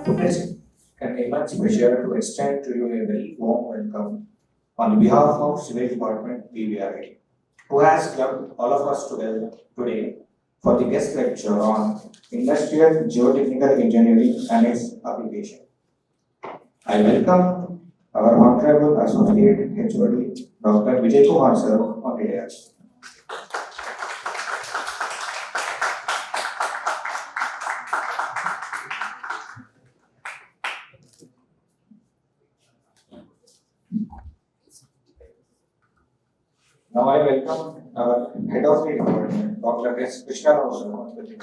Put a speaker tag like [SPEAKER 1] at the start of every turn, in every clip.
[SPEAKER 1] It's an immense pleasure to extend to you a very warm welcome on behalf of Civil Department BVRA, who has clubbed all of us together today for the guest lecture on Industrial Geotechnical Engineering and its application. I welcome our Honorable Associate HOD, Dr. Vijay Kumar sir, on the dais. Now I welcome our Head of the Department, Dr. S. Krishna Rao sir, on the dais.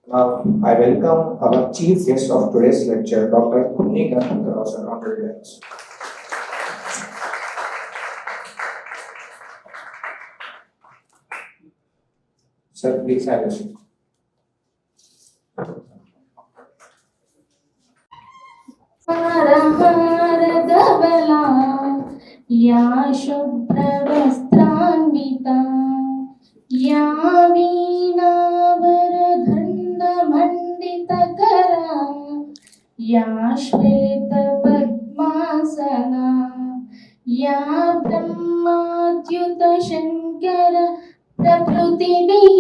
[SPEAKER 1] Now, I welcome our chief guest of today's lecture, Dr. Konni Ganapathi Rao, sir, on the dais. Sir, please have a seat.
[SPEAKER 2] धवला या शुभ्रवस्त्रान्विता या वीणावरदण्डमण्डितकरा या श्वेतपद्मासना या ब्रह्माच्युतशङ्कर प्रभृतिभिः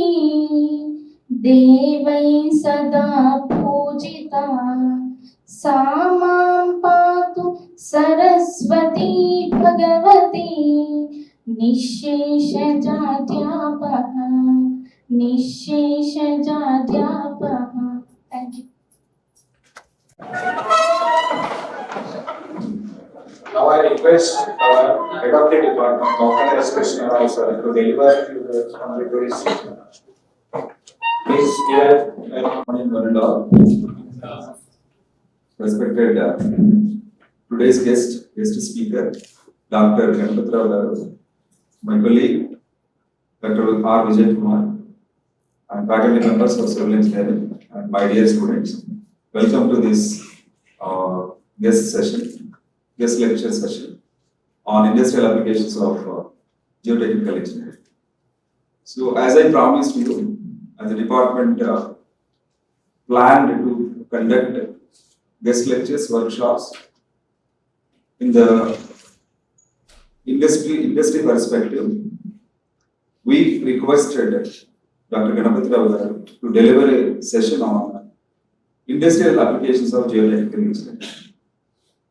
[SPEAKER 2] देवैः सदा पूजिता सा मां पातु Saraswati Bhagwati निःशेषजाड्यापः निःशेषजाड्यापः. Thank you.
[SPEAKER 1] Now I request our Head of the Department, Dr. S. Krishna Rao, sir, to deliver the congratulatory statement. Please give a
[SPEAKER 3] Morning, one and all. Respected today's guest speaker, Dr. Ganapathi Rao, my colleague, Dr. R. Vijay Kumar, and faculty members of Civil Engineering, and my dear students. Welcome to this guest lecture session on industrial applications of geotechnical engineering. So, as I promised you, as a department planned to conduct guest lectures, workshops in the industry perspective, we requested Dr. Ganapathi Rao to deliver a session on industrial applications of geotechnical engineering.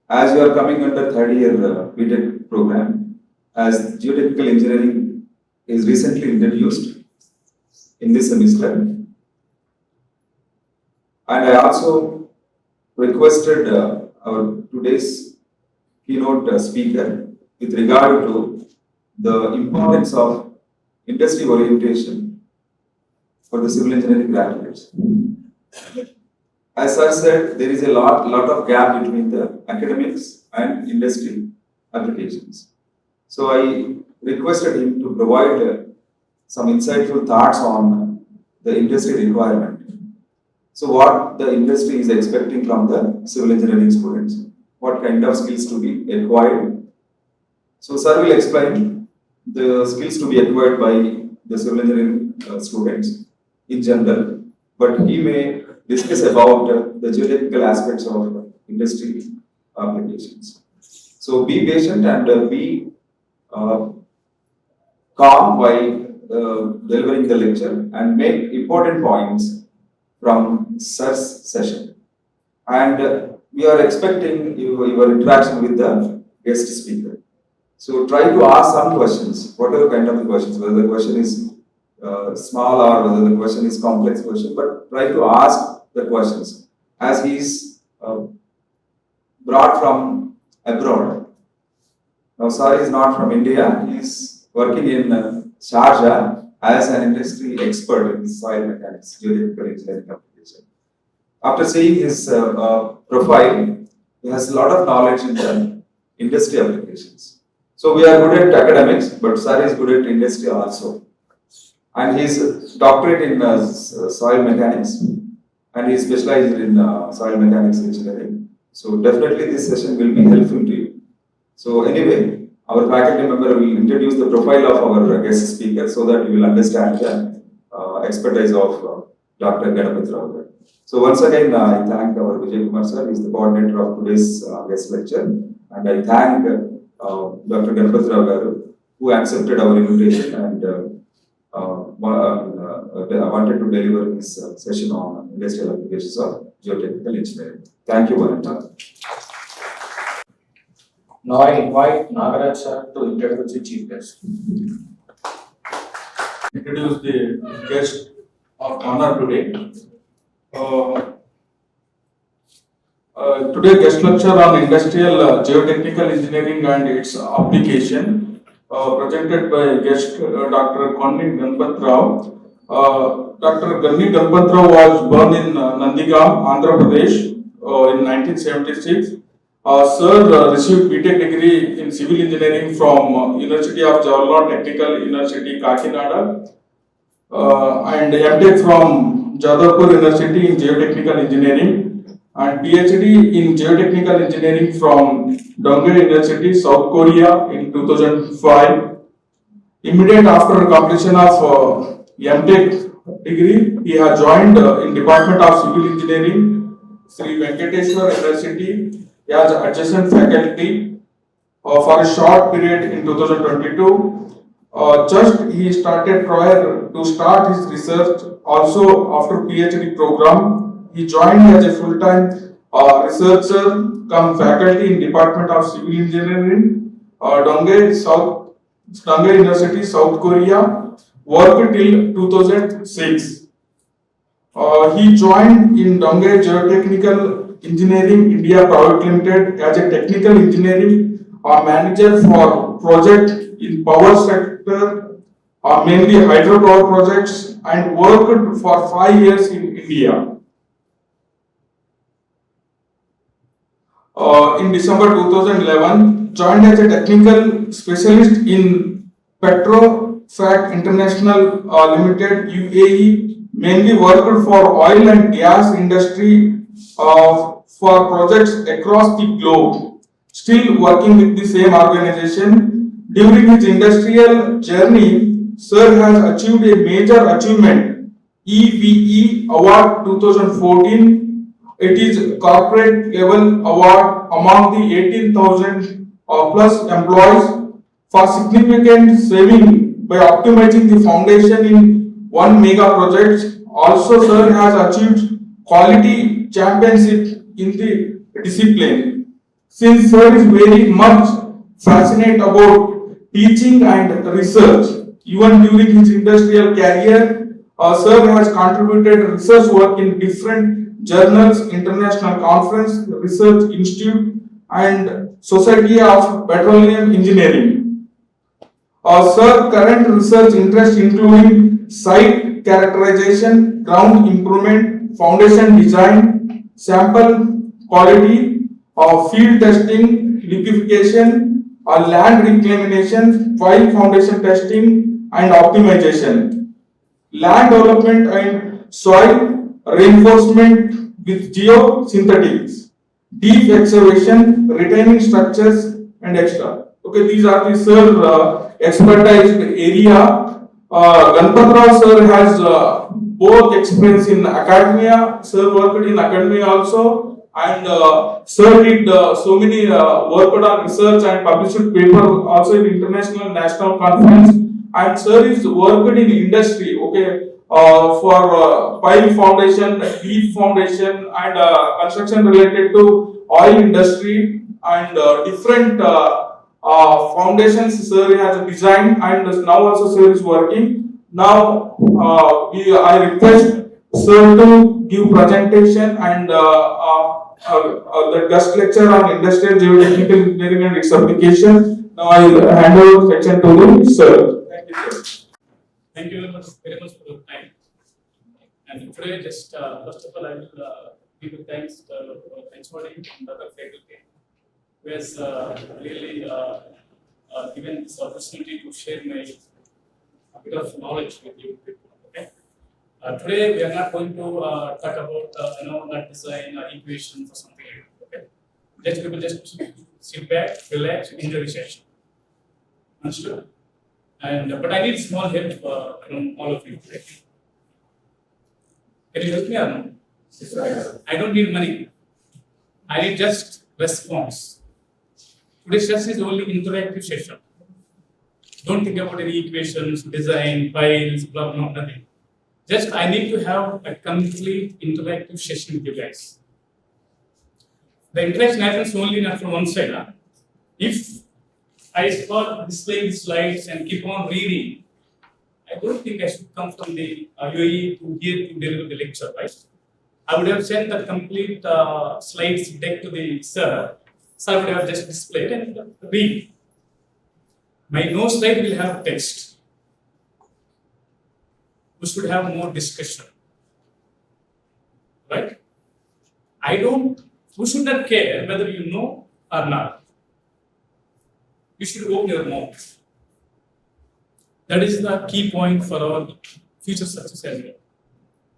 [SPEAKER 3] As you are coming under third year BTech program, as geotechnical engineering is recently introduced in this semester, and I also requested our today's keynote speaker with regard to the importance of industry orientation for the civil engineering graduates. As I said, there is a lot of gap between the academics and industry applications. So I requested him to provide some insightful thoughts on the industry requirement. So what the industry is expecting from the civil engineering students, what kind of skills to be acquired. So sir will explain the skills to be acquired by the civil engineering students in general, but he may discuss about the geotechnical aspects of industry applications. So be patient and be calm while delivering the lecture and make important points from sir's session. And we are expecting your interaction with the guest speaker. So try to ask some questions, whatever kind of questions, whether the question is small or whether the question is complex question, but try to ask the questions. As he is brought from abroad. Now sir is not from India, he is working in Sharjah as an industry expert in soil mechanics, geotechnical engineering application. After seeing his profile, he has a lot of knowledge in the industry applications. So we are good at academics, but sir is good at industry also. And he is doctorate in soil mechanics, and he is specialized in soil mechanics engineering. So definitely this session will be helpful to you. So anyway, our faculty member will introduce the profile of our guest speaker so that you will understand the expertise of Dr. Ganapathi Rao. So once again, I thank our Vijay Kumar sir, he is the coordinator of today's guest lecture, and I thank Dr. Ganapathi Rao garu, who accepted our invitation and wanted to deliver his session on industrial applications of geotechnical engineering. Thank you, one and all.
[SPEAKER 1] Now I invite Nagaraj sir to introduce the chief guest.
[SPEAKER 4] Introduce the guest of honor today. Today guest lecture on industrial geotechnical engineering and its application, presented by guest Dr. Konni Ganapathi Rao. Dr. Konni Ganapathi Rao was born in Nandigam, Andhra Pradesh in 1976. Sir received BTech degree in civil engineering from University of Jawaharlal Technical University, Kakinada, and MTech from Jadavpur University in geotechnical engineering, and PhD in geotechnical engineering from Donghae University, South Korea in 2005. Immediate after completion of MTech degree, he has joined in Department of Civil Engineering, Sri Venkateswara University, as adjacent faculty for a short period in 2022. Just he started prior to start his research. Also after PhD program, he joined as a full-time researcher come faculty in Department of Civil Engineering, Donghae University, South Korea. Worked till 2006. He joined in Donghae Geotechnical Engineering India Private Limited as a technical engineering manager for project in power sector, mainly hydropower projects, and worked for 5 years in India. In December 2011, joined as a technical specialist in Petrofac International Limited UAE, mainly worked for oil and gas industry for projects across the globe. Still working with the same organization. During his industrial journey, Sir has achieved a major achievement, EVE Award 2014. It is corporate level award among the 18,000 plus employees for significant saving by optimizing the foundation in one mega project. Also, Sir has achieved quality championship in the discipline. Since Sir is very much fascinated about teaching and research, even during his industrial career, Sir has contributed research work in different journals, international conference, research institute, and Society of Petroleum Engineering. Sir current research interests including site characterization, ground improvement, foundation design, sample quality, field testing, liquefaction, land reclamation, file foundation testing, and optimization, land development and soil reinforcement with geosynthetics, deep excavation, retaining structures, and extra. Okay, these are the Sir expertise area. Ganapathi Rao Sir has both experience in academia. Sir worked in academia also, and Sir did so many worked on research and published paper also in international and national conference. And Sir is worked in industry. Okay, for pile foundation, deep foundation, and construction related to oil industry and different foundations Sir has designed, and now also Sir is working. Now I request Sir to give presentation and the guest lecture on industrial geotechnical engineering and its application. Now I will hand over section to the Sir. Thank you, sir.
[SPEAKER 5] Thank you very much for your time. And today, just first of all, I will give thanks to HOD and other faculty who has really given this opportunity to share my a bit of knowledge with you people. Okay. Today we are not going to talk about not design equations or something like that. Okay. Just people just sit back, relax, enjoy the session. Understood? And but I need small help from all of you. Right? Can you help me or no? I don't need money. I need just response. Today's session is only interactive session. Don't think about any equations, design, files, blah, blah, nothing. Just I need to have a complete interactive session with you guys. The interaction happens only not from one side. Huh? If I start displaying the slides and keep on reading, I don't think I should come from the UAE to here to deliver the lecture, right? I would have sent the complete slides deck to the sir. So I would have just displayed and read. My no slide will have text. We should have more discussion, right? We should not care whether you know or not. You should open your mouth. That is the key point for our future success as well.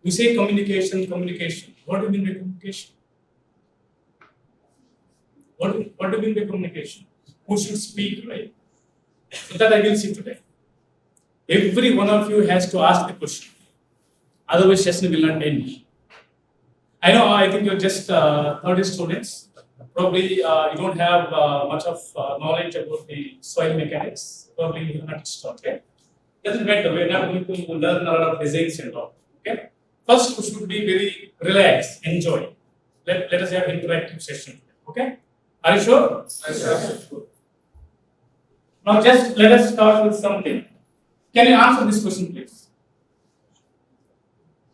[SPEAKER 5] We say communication. What do you mean by communication? What do you mean by communication? Who should speak, right? So that I will see today. Every one of you has to ask the question. Otherwise, session will not end. I think you're just 30 students. Probably you don't have much of knowledge about the soil mechanics. Probably you have not started. Doesn't matter. We're not going to learn a lot of designs and all. Okay. First, we should be very relaxed, enjoy. Let us have interactive session. Okay. Are you sure? Yes. Now, just let us start with something. Can you answer this question, please?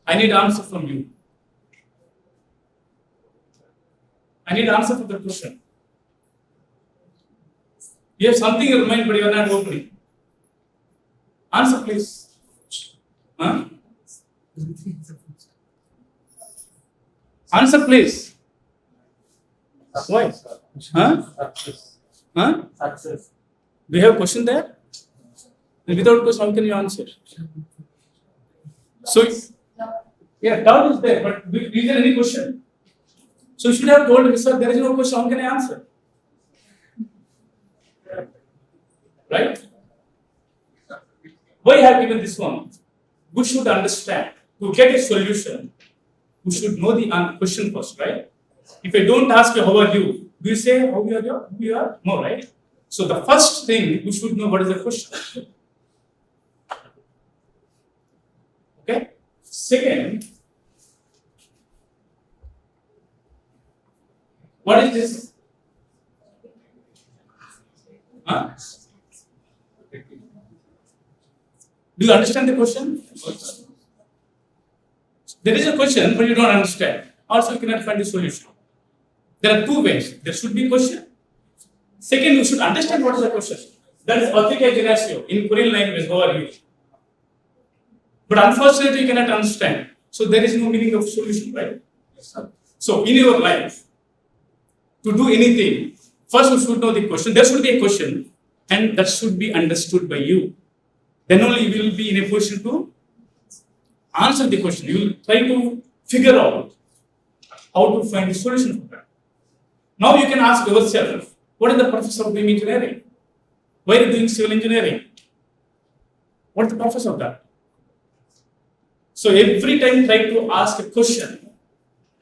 [SPEAKER 5] I need answer from you. I need answer for the question. You have something in your mind, but you are not opening. Answer, please. Huh? Answer, please. Why? Huh? Huh?
[SPEAKER 6] Success.
[SPEAKER 5] Do you have a question there? And without question, how can you answer? So, yeah, doubt is there, but is there any question? So you should have told me, sir, there is no question, how can I answer? Right? Why I have given this one? We should understand. To get a solution, we should know the question first, right? If I don't ask you, how are you? Do you say, how are you? Who you are? No, right? So the first thing, we should know what is the question. Okay? Second, what is this? Huh? Do you understand the question? There is a question, but you don't understand. Also, you cannot find the solution. There are two ways. There should be a question. Second, you should understand what is the question. That is Athika Genasio in Korean language, how are you? But unfortunately, you cannot understand. So there is no meaning of solution, right? So in your life, to do anything, first you should know the question. There should be a question, and that should be understood by you. Then only you will be in a position to answer the question. You will try to figure out how to find the solution for that. Now you can ask yourself, what is the purpose of doing engineering? Why are you doing civil engineering? What is the purpose of that? So every time try to ask a question,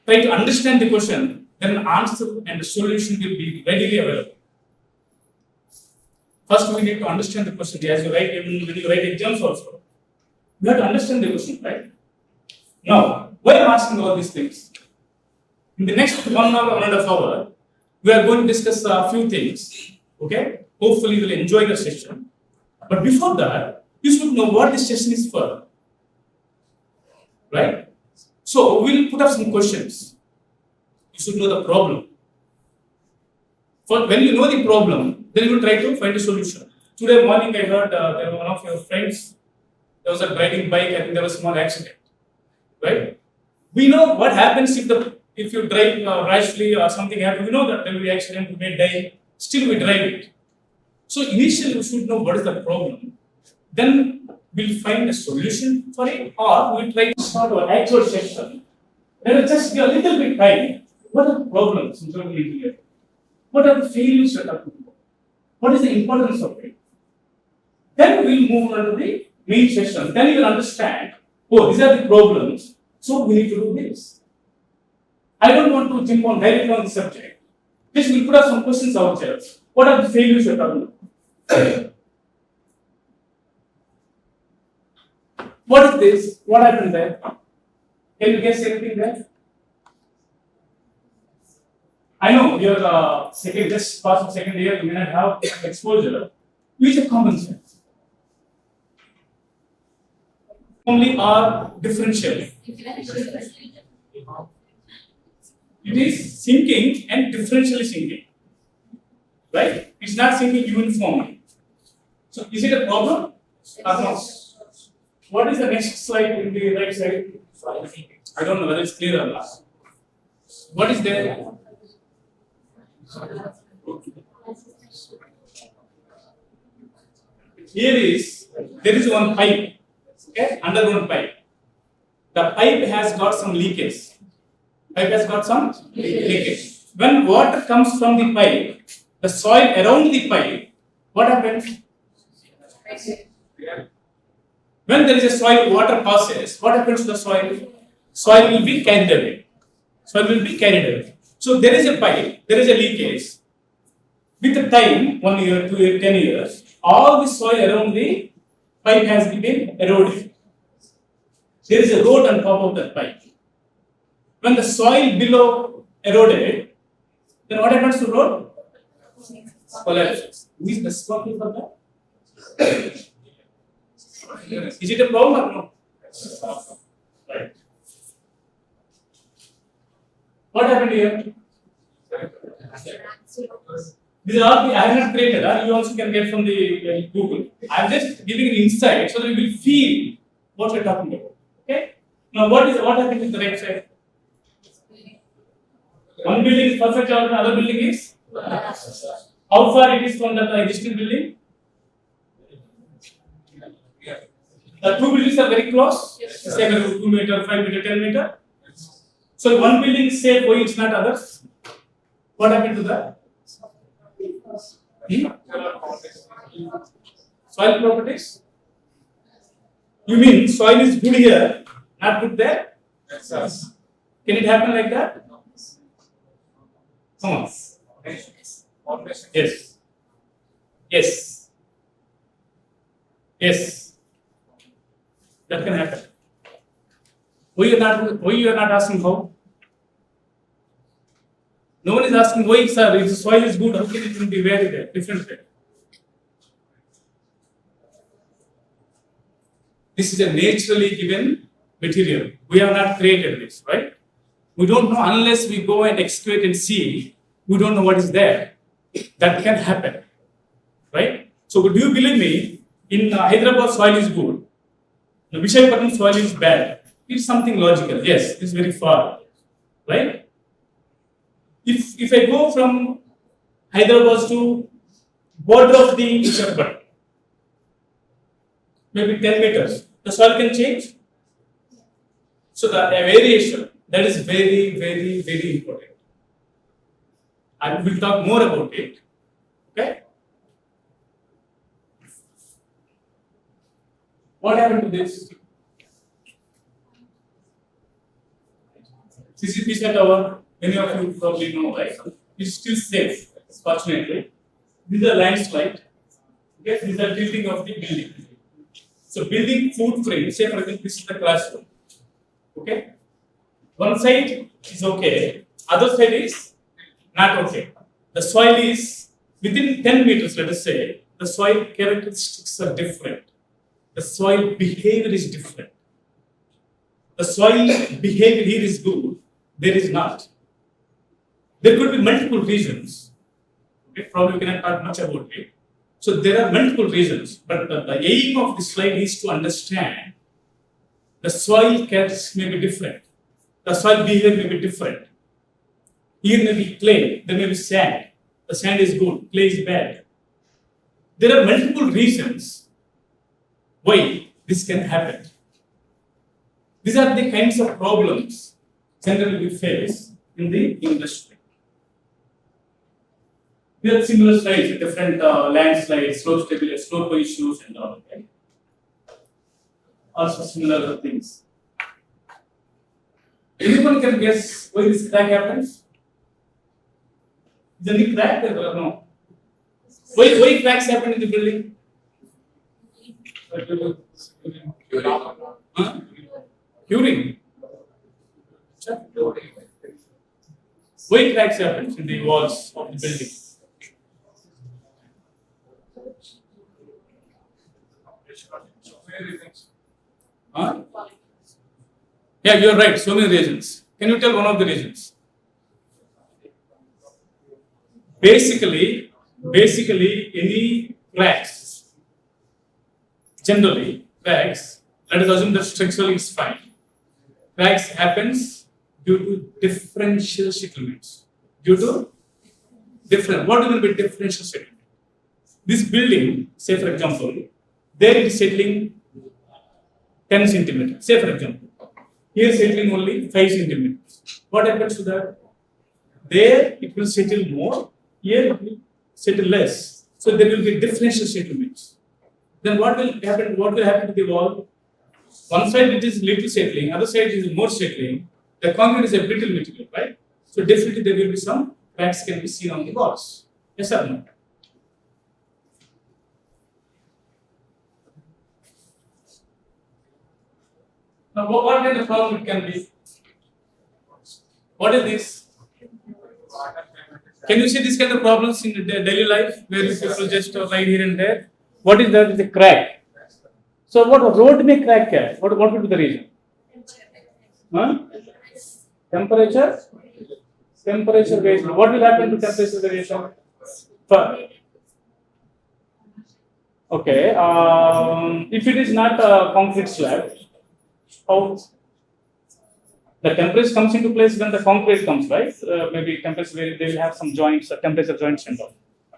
[SPEAKER 5] try to understand the question, then an answer and the solution will be readily available. First, we need to understand the question. As you write, even when you write exams also, you have to understand the question, right? Now, why am I asking all these things? In the next 1 hour, 1.5 hours, we are going to discuss a few things. Okay? Hopefully, you will enjoy the session. But before that, you should know what this session is for. Right? So, we'll put up some questions. You should know the problem. When you know the problem, then you will try to find a solution. Today morning, I heard there was one of your friends, there was a riding bike, I think there was a small accident. Right? We know what happens if you drive rashly or something happens. We know that there will be accident, you may die, still we drive it. So initially we should know what is the problem. Then we'll find a solution for it, or we'll try to start our actual session. Then we'll just give a little bit time. What are the problems in general engineering? What are the failures that are talking about? What is the importance of it? Then we'll move on to the main session. Then you will understand, oh, these are the problems, so we need to do this. I don't want to jump on directly on the subject. Just we'll put up some questions ourselves. What are the failures you're talking about? What is this? What happened there? Can you guess anything there? I know you're just past second year, you may not have exposure. Use a common sense. Only are differential. It is sinking and differentially sinking. Right? It's not sinking uniformly. So is it a problem or not? What is the next slide in the right side? I don't know whether it's clear or not. What is there? There is one pipe, okay, underground pipe. The pipe has got some leakage. When water comes from the pipe, the soil around the pipe, what happens? When there is a soil, water passes, what happens to the soil? Soil will be carried away. So there is a pipe, there is a leakage. With the time, 1 year, 2 years, 10 years, all the soil around the pipe has been eroded. There is a road on top of that pipe. When the soil below eroded, then what happens to the road? Collapses. Is the responsible for that? Is it a problem or no? Right. What happened here? These are all I have not created. You also can get from the Google. I am just giving an insight so that you will feel what we are talking about. Okay. Now, what happened in the right side? One building is perfect, or another building is? How far it is from the existing building? The two buildings are very close. Say 2 meter, 5 meter, 10 meter. So one building is safe, why it's not others? What happened to that? Soil properties? You mean soil is good here, not good there? Yes. Can it happen like that? Come on. Yes. Yes. Yes. That can happen. Why you are not asking how? No one is asking why, sir. If the soil is good, how can it be very different? This is a naturally given material. We have not created this, right? We don't know unless we go and excavate and see. We don't know what is there. That can happen, right? So, do you believe me? In Hyderabad, soil is good. The Vishakhapatnam soil is bad. It's something logical. Yes, it's very far, right? If I go from Hyderabad to border of the Vishakhapatnam, maybe 10 meters, the soil can change. So the variation, that is very, very, very important. I will talk more about it. Okay? What happened to this? CCP tower, many of you probably know, right? It's still safe, fortunately. This is a landslide. Okay, this is the tilting of the building. So building footprint, say for example, this is the classroom. Okay? One side is okay, other side is not okay. The soil is within 10 meters, let us say, the soil characteristics are different. The soil behavior is different. The soil behavior here is good, there is not. There could be multiple reasons. Okay, probably we cannot talk much about it. So there are multiple reasons, but the aim of this slide is to understand the soil characteristics may be different. The soil behavior may be different. Here may be clay, there may be sand. The sand is good, clay is bad. There are multiple reasons why this can happen. These are the kinds of problems generally we face in the industry. We have similar slides with different landslides, slope stability, slope issues, and all. Okay? Also similar things. Anyone can guess why this crack happens? Is any crack there or no? Why cracks happen in the building? Huh? Curing. Why cracks happen in the walls of the building? Huh? Yeah, you are right. So many reasons. Can you tell one of the reasons? Basically, any cracks, generally cracks, let us assume that structurally is fine. Cracks happens due to differential settlements. Due to what will be differential settlement? This building, say for example, there it is settling 10 centimeters. Say for example, here settling only 5 centimeters. What happens to that? There it will settle more, here it will settle less. So there will be differential settlements. Then what will happen? What will happen to the wall? One side it is little settling, other side is more settling. The concrete is a brittle material, right? So definitely there will be some cracks can be seen on the walls. Yes or no? Now, what kind of problem it can be? What is this? Can you see this kind of problems in the daily life where people just lie here and there? What is that? The crack. So, what road may crack? What would be the reason? Huh? Temperature? Temperature variation. What will happen to temperature variation? Okay. If it is not a concrete slab, how the temperature comes into place when the concrete comes, right? Maybe temperature they will have some joints, temperature joints and all.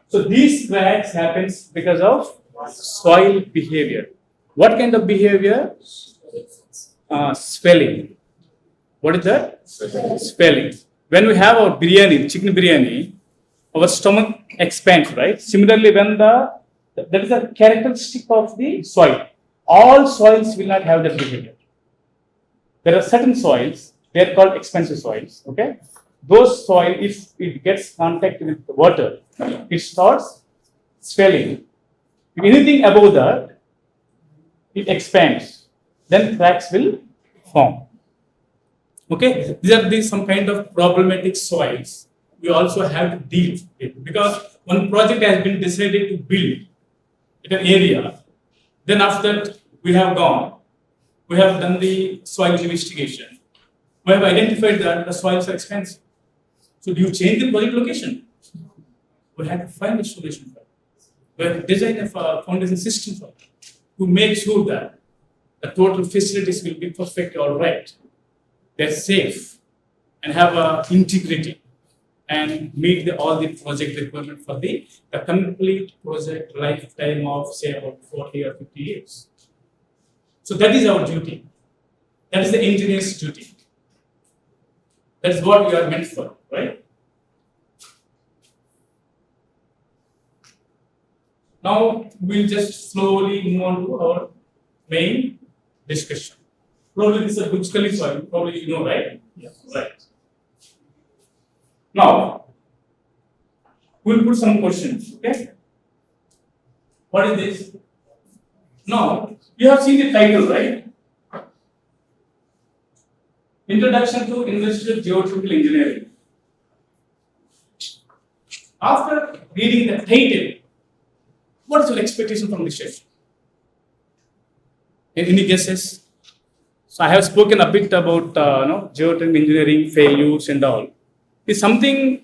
[SPEAKER 5] So these cracks happens because of soil behavior. What kind of behavior? Swelling. What is that? Swelling. When we have our biryani, chicken biryani, our stomach expands, right? Similarly, when that is a characteristic of the soil. All soils will not have that behavior. There are certain soils, they are called expansive soils. Okay, those soil, if it gets contact with the water, it starts swelling. If anything above that, it expands. Then cracks will form. Okay, these are some kind of problematic soils we also have to deal with, because one project has been decided to build in an area. Then after that, we have done the soil investigation. We have identified that the soils are expensive. So do you change the project location? We have to find a solution for it. We have to design a foundation system for it to make sure that the total facilities will be perfect, all right. They're safe and have integrity and meet all the project requirement for the complete project lifetime of say about 40 or 50 years. So that is our duty. That is the engineer's duty. That is what we are meant for, right? Now we'll just slowly move on to our main discussion. Probably this is a Dr.Konni soil, probably you know, right? Yeah. Right. Now, we'll put some questions, okay? What is this? Now, you have seen the title, right? Introduction to Industrial Geotechnical Engineering. After reading the title, what is your expectation from this session? Any guesses? So I have spoken a bit about geotechnical engineering failures and all. Is something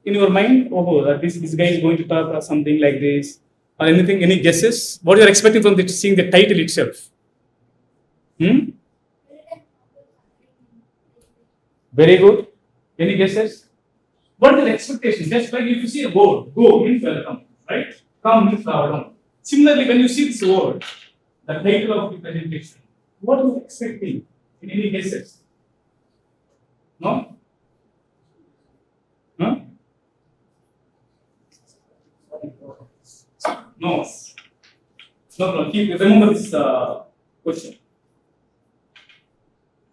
[SPEAKER 5] in your mind? Oh, this guy is going to talk about something like this, or anything? Any guesses? What you are expecting from seeing the title itself? Very good. Any guesses? What is the expectation? Just like if you see a board, go means welcome, right? Come means welcome. Similarly, when you see this word, the title of the presentation, what are you expecting? In any guesses? No? Huh? No. No. Keep remember this question.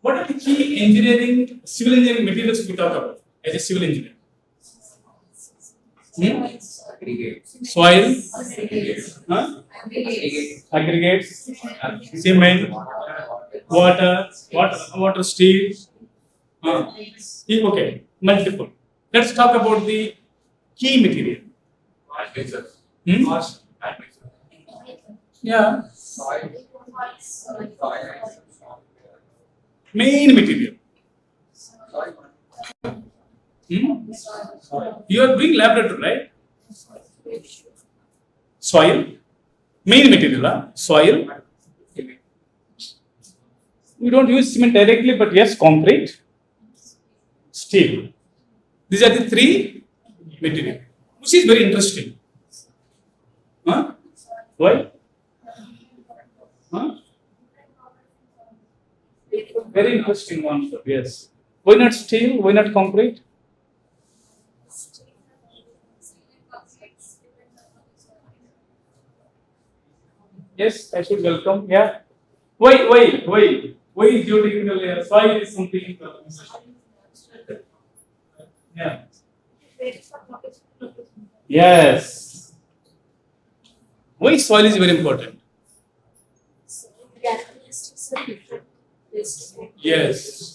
[SPEAKER 5] What are the key engineering, civil engineering materials we talk about as a civil engineer? Soil, huh? Aggregates, cement, water, steel. Okay, multiple. Let's talk about the key material. Hmm? Yeah, main material. Hmm? You are doing laboratory, right? Soil, main material, soil. We don't use cement directly, but yes, concrete, steel. These are the three material, which is very interesting. Huh? Why? Huh? Very interesting one, sir. Yes. Why not steel? Why not concrete? Yes, I should welcome. Yeah. Why geotechnical soil is something? Yeah. Yes. Why soil is very important? Yes.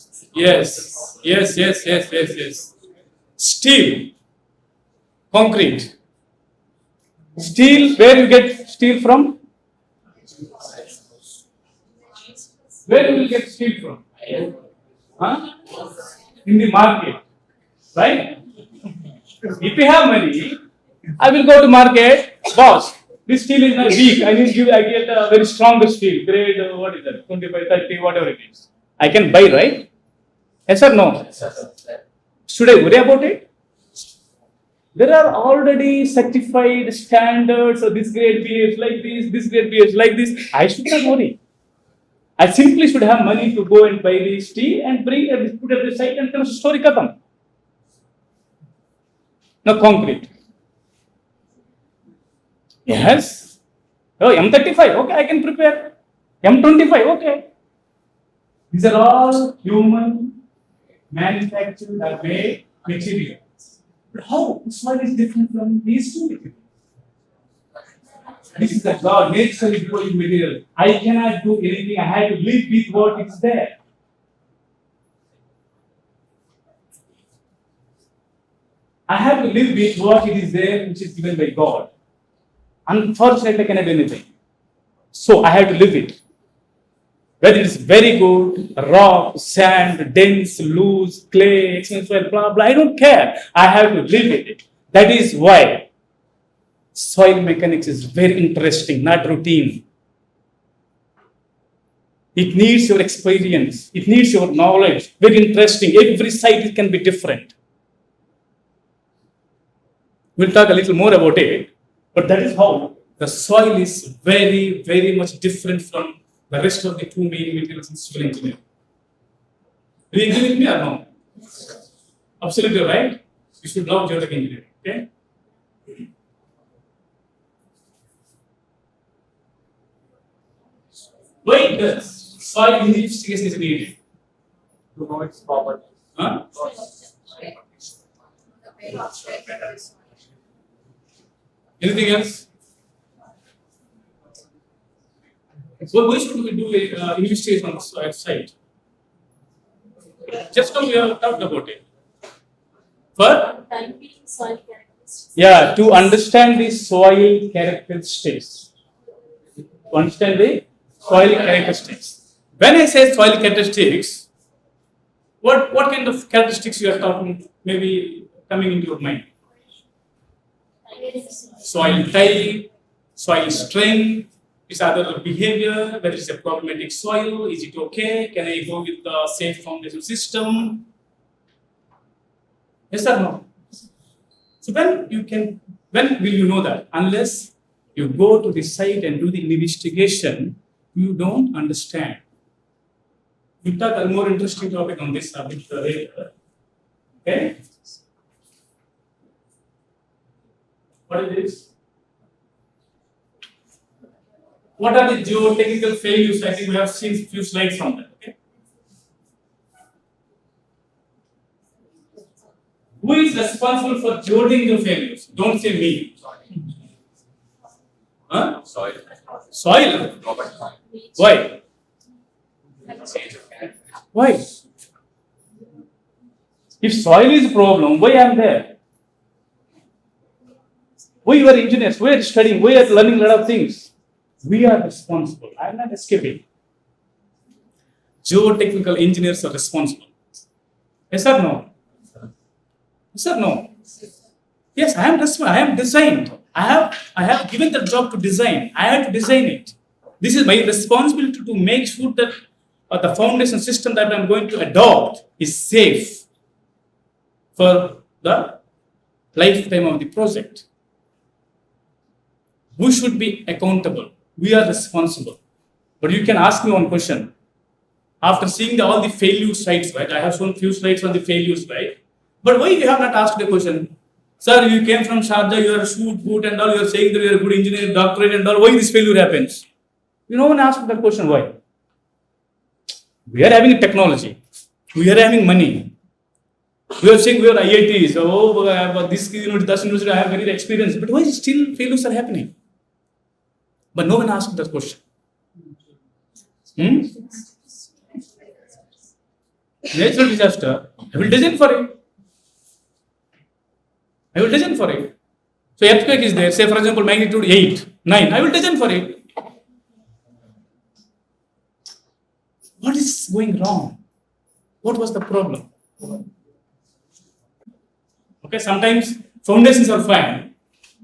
[SPEAKER 5] Steel, concrete. Steel, where you get steel from? Where you will get steel from? Huh? In the market, right? If you have money, I will go to market, boss. This steel is not weak. I get a very strong steel, grade, what is that, 25, 30, whatever it is. I can buy, right? Yes or no? Should I worry about it? There are already certified standards, so this grade behaves like this grade behaves like this. I should not worry. I simply should have money to go and buy the steel and bring and put at the site and tell story katam. No concrete. Yes. Oh, M35, okay, I can prepare. M25, okay. These are all human manufactured or made materials. But how soil is different from these two materials? This is the God, nature is going material. I cannot do anything, I have to live with what is there. I have to live with what it is there, which is given by God. Unfortunately, I cannot do anything. So I have to live it. Whether it is very good, rock, sand, dense, loose, clay, excellent soil, blah, blah, I don't care. I have to live with it. That is why soil mechanics is very interesting, not routine. It needs your experience. It needs your knowledge. Very interesting. Every site can be different. We'll talk a little more about it, but that is how the soil is very, very much different from the rest of the two main materials in civil engineering. Do you agree with me or no? Absolutely right. You should love geotech engineering. Okay. Why does soil investigation is needed?
[SPEAKER 1] To know its properties.
[SPEAKER 5] Huh? Anything else? So why should we do a investigation on the soil site? Just now we have talked about it. For to understand the soil characteristics. To understand the soil characteristics. When I say soil characteristics, what kind of characteristics you are talking, maybe coming into your mind? Soil type, soil strength, is other behavior, whether it's a problematic soil, is it okay? Can I go with the safe foundation system? Yes or no? So when will you know that? Unless you go to the site and do the investigation, you don't understand. We'll talk a more interesting topic on this subject later. Okay? What is this? what are the geotechnical failures? I think we have seen few slides from that. Okay. Who is responsible for geotechnical failures? Don't say me. Huh? Soil. Soil. Why? Why? If soil is a problem, why I am there? We are engineers, we are studying, we are learning a lot of things. We are responsible. I am not escaping. Geotechnical engineers are responsible. Yes or no? Yes or no? Yes, I am responsible. I am designed. I have given the job to design. I have to design it. This is my responsibility to make sure that the foundation system that I am going to adopt is safe for the lifetime of the project. We should be accountable. We are responsible. But you can ask me one question. After seeing all the failure sites, right? I have shown few slides on the failures, right? But why you have not asked the question? Sir, you came from Sharjah, you are shoot, boot and all, you are saying that you are a good engineer, doctorate and all. Why this failure happens? No one asked that question, why? We are having technology. We are having money. We are saying we are IITs. Oh, this university, I have very experience. But why still failures are happening? But no one asked that question. Natural disaster, I will design for it. I will design for it. So earthquake is there, say for example magnitude 8, 9, I will design for it. What is going wrong? What was the problem? Okay, sometimes foundations are fine,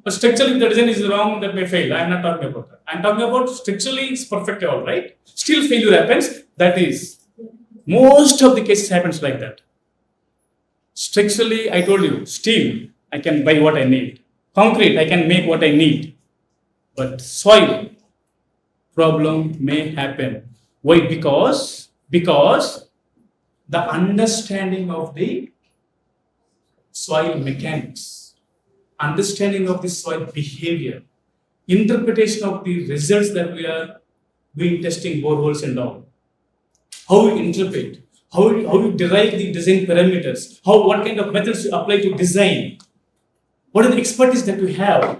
[SPEAKER 5] but structurally if the design is wrong, that may fail. I am not talking about that. I am talking about structurally it's perfect, all right. Still failure happens. That is, most of the cases happens like that. Structurally, I told you, steel, I can buy what I need. Concrete, I can make what I need. But soil problem may happen. Why? Because the understanding of the soil mechanics, understanding of the soil behavior, interpretation of the results that we are doing testing boreholes and all, how we interpret, how you derive the design parameters, what kind of methods you apply to design, what is the expertise that you have,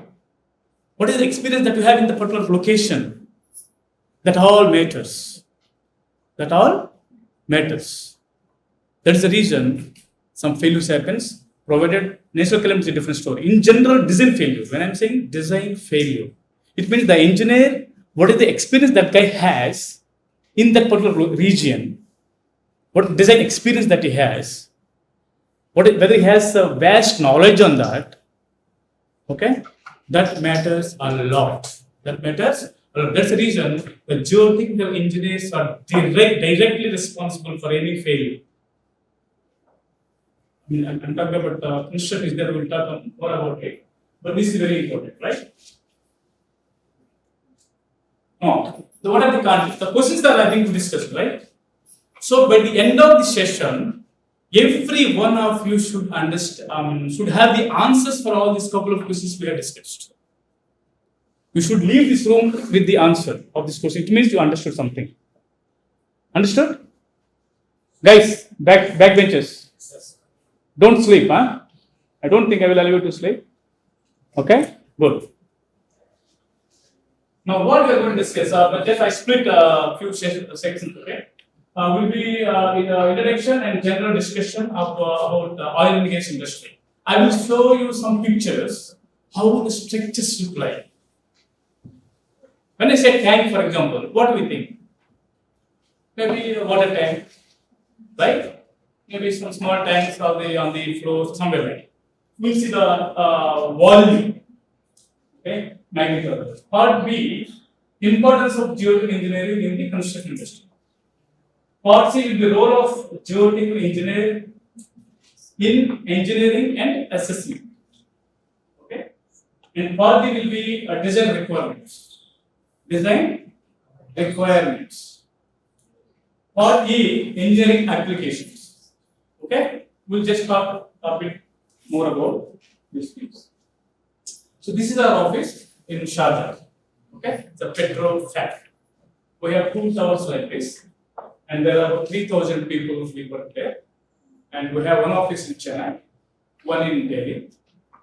[SPEAKER 5] what is the experience that you have in the particular location, that all matters. That all matters. That is the reason some failures happens, provided natural calamity is a different story. In general, design failure, when I am saying design failure, it means the engineer, what is the experience that guy has in that particular region, what design experience that he has, whether he has a vast knowledge on that, okay, that matters a lot. That matters a lot. That's the reason the geotechnical engineers are directly responsible for any failure. I'm talking about construction is there, we'll talk more about it. But this is very important, right? No. So what are the concepts? The questions that I think we discussed, right? So by the end of the session, every one of you should understand, should have the answers for all these couple of questions we have discussed. You should leave this room with the answer of this question. It means you understood something. Understood? Guys, backbenchers. Don't sleep, huh? I don't think I will allow you to sleep. Okay? Good. Now, what we are going to discuss, just I split a few sections, okay? Will be in introduction and general discussion of about the oil and gas industry. I will show you some pictures, how the structures look like. When I say tank, for example, what do we think? Maybe a water tank, right? Maybe some small tanks on the floor, somewhere like. We'll see the volume, okay, magnitude. Part B, importance of geotechnical engineering in the construction industry. Part C will be role of geotechnical engineer in engineering and assessment. Okay, and part D will be design requirements. Design requirements. Part E, engineering applications. Okay, we'll just talk a bit more about this piece. So this is our office in Sharjah. Okay, it's a petrol factory. We have 2 towers like this, and there are about 3,000 people who work there. And we have one office in Chennai, one in Delhi.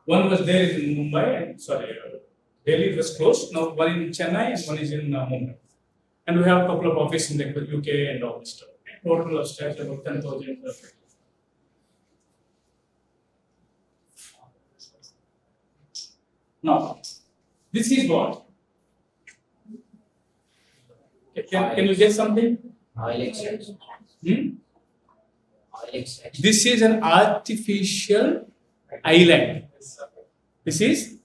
[SPEAKER 5] One was there in Mumbai, and Delhi was closed. Now one in Chennai and one is in Mumbai. And we have a couple of offices in the UK and all this stuff. Total of staff about 10,000. Now, this is what? Can you get something?
[SPEAKER 6] Oil extraction.
[SPEAKER 5] Hmm?
[SPEAKER 6] Oil extraction.
[SPEAKER 5] This is an artificial island. This is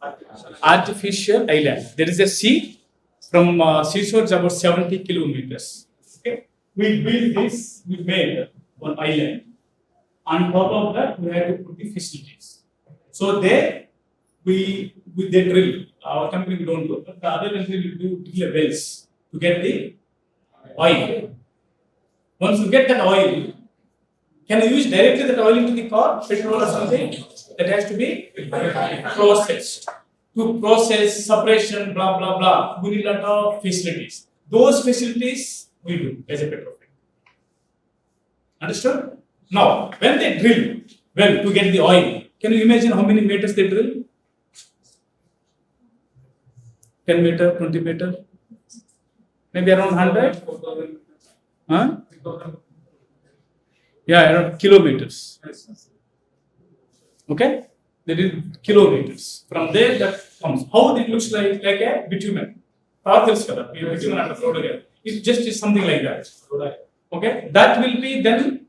[SPEAKER 5] artificial island. There is a sea from seashore is about 70 kilometers. Okay. We built this, we made one island. On top of that, we had to put the facilities. So there, they drill. Our company we don't do, but the other country will do drill wells to get the oil. Once you get that oil, can you use directly that oil into the car, petrol or something? That has to be processed. To process, separation, blah, blah, blah. We need a lot of facilities. Those facilities we do as a petrol factory. Understood? Now, when they drill well to get the oil, can you imagine how many meters they drill? 10 meter, 20 meter? Maybe around 100? Huh? Yeah, around kilometers. Okay? That is kilometers. From there that comes. How it looks like a bitumen. Bitumen under road. It just is something like that. Okay? That will be then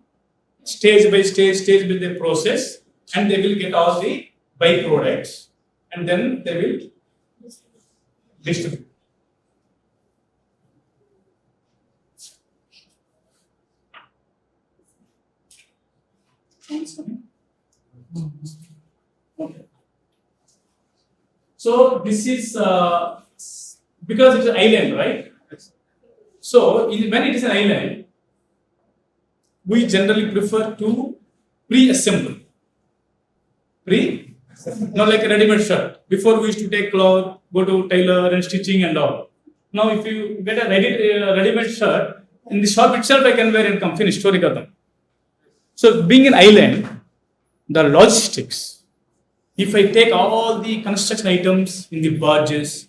[SPEAKER 5] stage by stage by the process, and they will get all the byproducts, and then they will distribute. Okay. So this is because it's an island, right? So when it is an island, we generally prefer to pre-assemble. Not like a ready-made shirt. Before we used to take cloth, go to tailor and stitching and all. Now if you get a ready-made shirt, in the shop itself I can wear and come finish, story khatam. So being an island, the logistics, if I take all the construction items in the barges,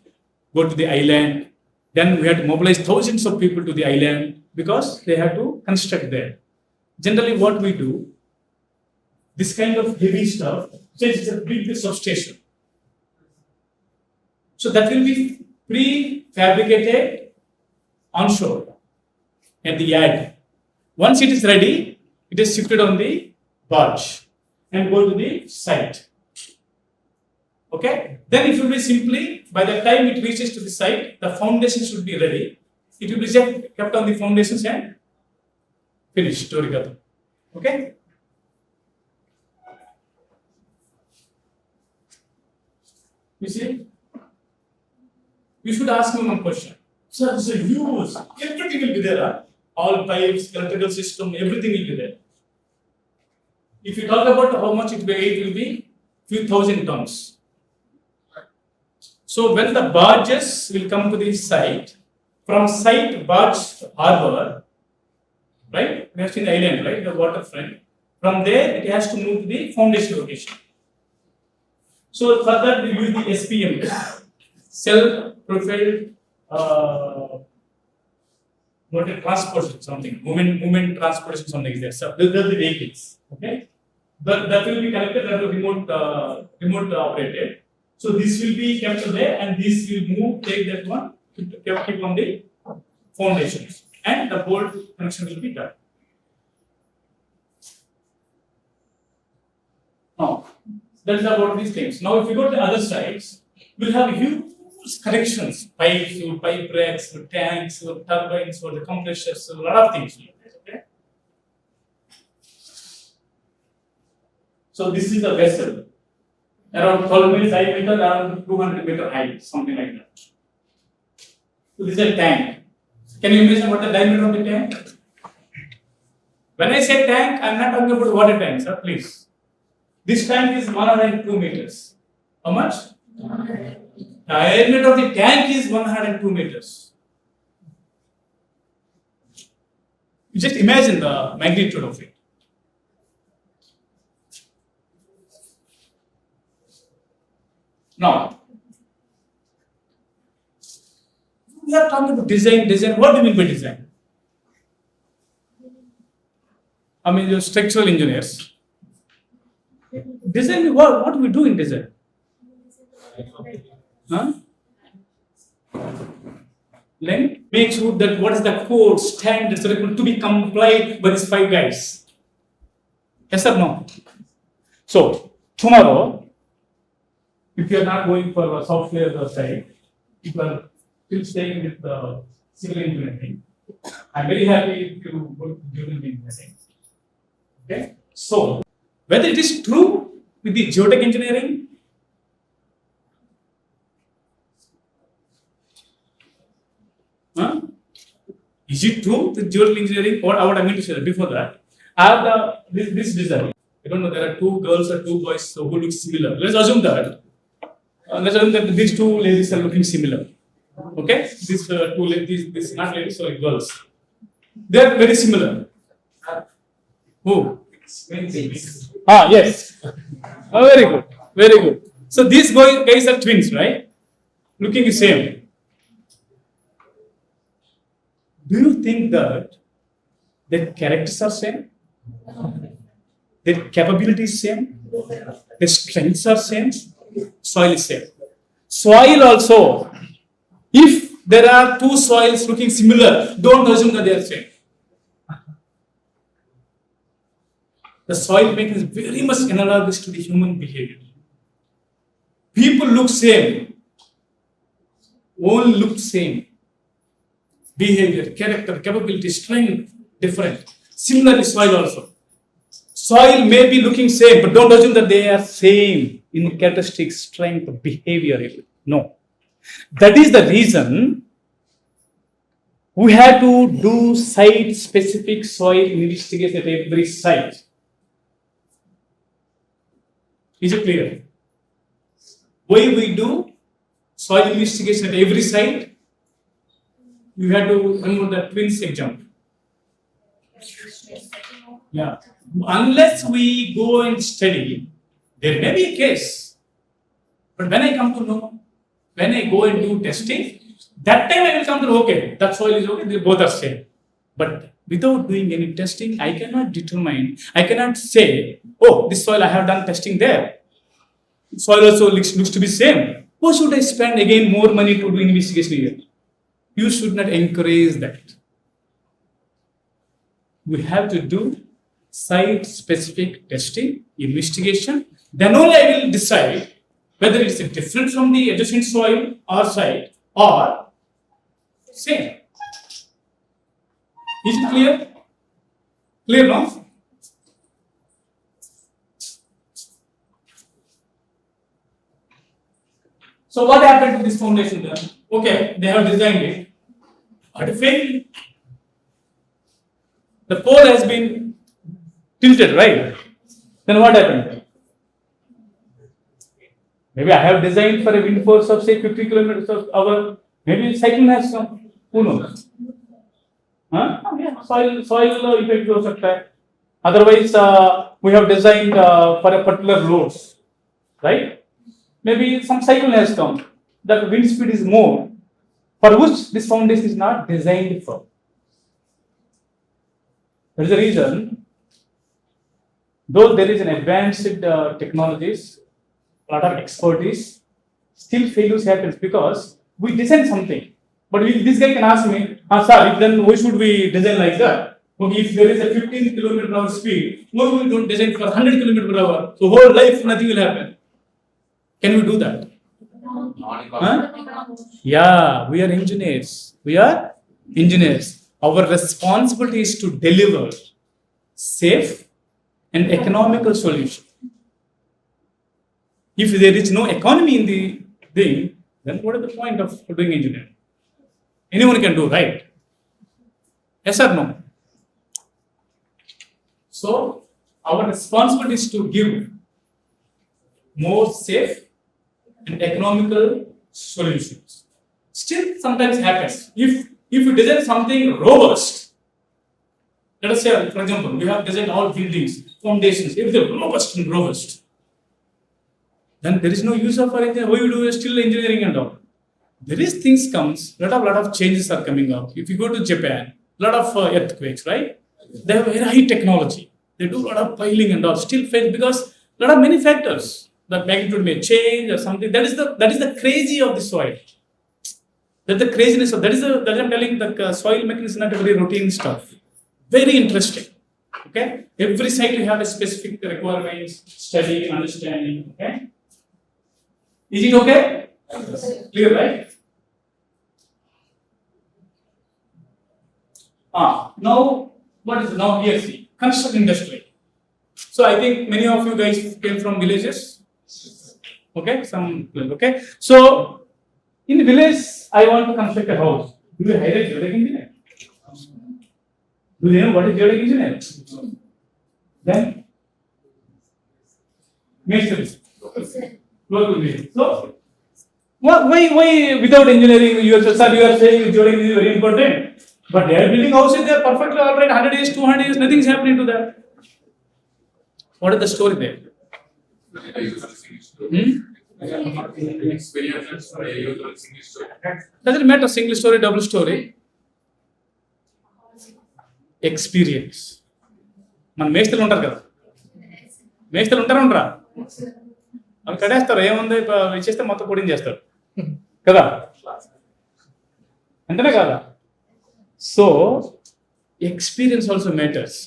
[SPEAKER 5] go to the island, then we have to mobilize thousands of people to the island because they have to construct there. Generally what we do, this kind of heavy stuff, say it's a big substation. So that will be pre-fabricated onshore at the yard. Once it is ready, it is shifted on the barge and go to the site. Okay? Then it will be simply, by the time it reaches to the site, the foundation should be ready. It will be just kept on the foundations and finished. Okay? You see? You should ask me one question. Sir, this is huge. Everything will be there. Huh? All pipes, electrical system, everything will be there. If you talk about how much it will be few thousand tons. So when the barges will come to the site, from site barge harbor, right? We have seen the island, right? The waterfront. From there, it has to move to the foundation location. So for that, we use the SPM, self-propelled transportation, something, movement transportation, something is there. So those are the vehicles. Okay, that will be connected, that will remote operated. So this will be kept there, and this will move, take that one, keep on the foundations, and the bolt connection will be done. Now, that is about these things. Now, if you go to the other sides, we'll have huge connections, pipes, pipe racks, tanks, turbines, or the compressors, a lot of things. Okay? So this is a vessel, around 12 meter diameter, around 200 meter height, something like that. So this is a tank. Can you imagine what the diameter of the tank? When I say tank, I am not talking about water tank, sir, please. This tank is 102 meters. How much? The diameter of the tank is 102 meters. You just imagine the magnitude of it. Now, we are talking about design. What do you mean by design? I mean, you're structural engineers. Design, what do we do in design? Huh? Length. Make sure that what is the code, standards to be complied by these 5 guys. Yes or no? So, tomorrow, if you are not going for a software side, if you are still staying with the civil engineering, I'm very happy if you go to civil engineering. Okay? So, whether it is true with the geotech engineering, is it true with geotech engineering? What I mean to say before that, I have this design. I don't know, there are 2 girls or 2 boys who look similar. Let's assume that. These 2 ladies are looking similar. Okay? These 2 ladies, this not ladies, sorry, girls. They are very similar. Who? Yes. Very good. Very good. So these guys are twins, right? Looking the same. Do you think that their characters are same? Their capabilities same? Their strengths are same? Soil is same. Soil also, if there are 2 soils looking similar, don't assume that they are same. The soil making is very much analogous to the human behavior. People look same, all look same. Behavior, character, capability, strength, different. Similarly, soil also. Soil may be looking same, but don't assume that they are same in characteristics, strength, behavior. No. That is the reason we have to do site-specific soil investigation at every site. Is it clear? Why we do soil investigation at every site? You have to remember the twins example. Yeah. Unless we go and study, there may be a case. But when I come to know, when I go and do testing, that time I will come to know, okay, that soil is okay, they both are same. But without doing any testing, I cannot determine, I cannot say, oh, this soil I have done testing there. Soil also looks to be same. Why should I spend again more money to do investigation here? You should not encourage that. We have to do site-specific testing, investigation. Then only I will decide whether it's different from the adjacent soil or site or same. Is it clear? Clear, no? So what happened to this foundation then? Okay, they have designed it. But failed. The pole has been tilted, right? Then what happened? Maybe I have designed for a wind force of say 50 kilometers per hour. Maybe cyclone has come. Who knows? Huh? Yeah, soil effect हो सकता है. Otherwise, we have designed for a particular loads, right? Maybe some cyclone has come. That wind speed is more, for which this foundation is not designed for. That is the reason. Though there is an advanced technologies, a lot of expertise, still failures happens because we design something. But this guy can ask me, sir, then why should we design like that? Okay, if there is a 15 kilometer per hour speed, why we don't design for 100 kilometer per hour? So whole life nothing will happen. Can we do that? Huh? Yeah, we are engineers. Our responsibility is to deliver safe and economical solution. If there is no economy in the thing, then what is the point of doing engineering? Anyone can do, right? Yes or no? So, our responsibility is to give more safe and economical solutions. Still sometimes happens. If you design something robust, let us say, for example, we have designed all buildings, foundations, everything robust and robust. Then there is no use of engineering. Why you do still engineering and all? There is things comes, lot of changes are coming up. If you go to Japan, lot of earthquakes, right? They have very high technology. They do a lot of piling and all. Still fail because lot of many factors. The magnitude may change or something. That is the crazy of the soil. That's the craziness of that I'm telling the soil mechanics is not a very routine stuff. Very interesting. Okay. Every site you have a specific requirements, study, understanding. Okay. Is it okay? Clear, right? Now what is now here? See, construction industry. So I think many of you guys came from villages. Okay, okay. So in village, I want to construct a house. Do you hire a geotech engineer? Do you know what is geotech engineer? Then masons. So why without engineering you are saying geotech is very important, but they are building houses, they are perfectly all right. 100 years, 200 years, nothing is happening to that. What is the story there? Doesn't matter single story, double story. Experience. మన మేస్తలు ఉంటారు కదా, మేస్తలు ఉంటారా? అవి కడేస్తారు, ఏముంది ఇచ్చేస్తే మొత్తం పొడిని చేస్తారు కదా, అంతేనే కదా? So experience also matters.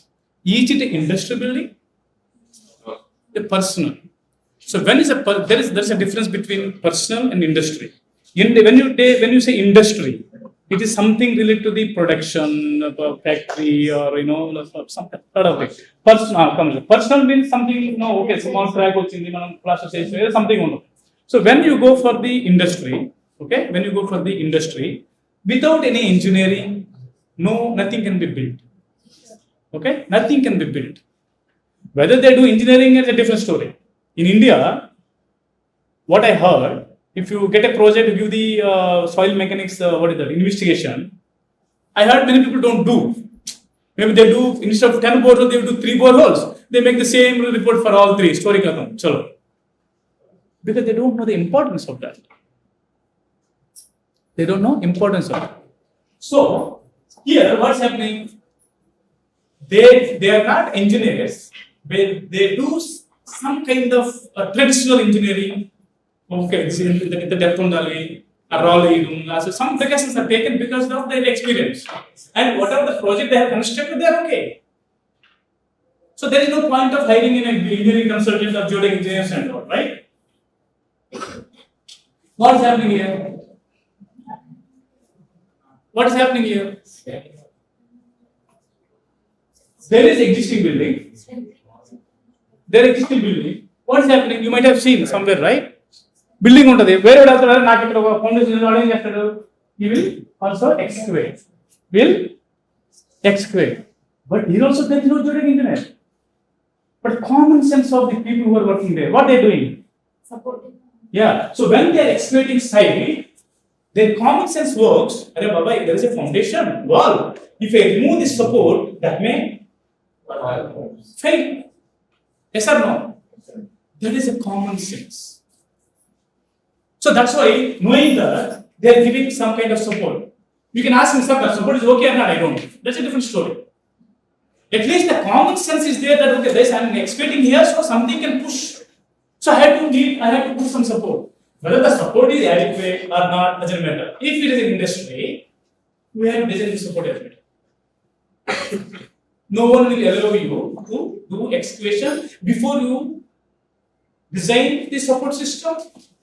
[SPEAKER 5] Each it industry building, a personal. So when there is a difference between personal and industry. When you say industry, it is something related to the production of a factory or something sort of it. Personal means something okay, small crack వచ్చింది మనం plaster చేసి something ఉండదు. So when you go for the industry, okay, when you go for the industry, without any engineering, nothing can be built. Okay, nothing can be built. Whether they do engineering is a different story. In India, what I heard, if you get a project, give the soil mechanics, investigation, I heard many people don't do. Maybe they do, instead of 10 boreholes, they do 3 boreholes. They make the same report for all 3. Story khatam. Chalo. Because they don't know the importance of that. They don't know importance of it. So, here what's happening? They are not engineers. They do some kind of traditional engineering. Okay, the depth undali, a roll so some precautions are taken because of their experience. And whatever the project they have constructed, they are okay. So there is no point of hiring in an engineering consultant or geotech engineers and all, right? What is happening here? What is happening here? There is existing building. What is happening? You might have seen somewhere, right? Building untadi. Where would after నాకు ఇక్కడ ఒక foundation వాడు ఏం చేస్తాడు? He will also excavate. But here also there is no geotech engineer. But common sense of the people who are working there, what they are doing?
[SPEAKER 2] Supporting.
[SPEAKER 5] Yeah. So when they are excavating site, their common sense works. Arey baba, there is a foundation wall. If I remove this support, that may fail. Yes or no? That is a common sense. So that's why, knowing that, they are giving some kind of support. You can ask me, sir, that support is okay or not, I don't know. That's a different story. At least the common sense is there that, okay, I'm expecting here, so something can push. So I have to put some support. Whether the support is adequate or not, doesn't matter. If it is an industry, we have design support adequate. No one will allow you to do excavation before you design the support system,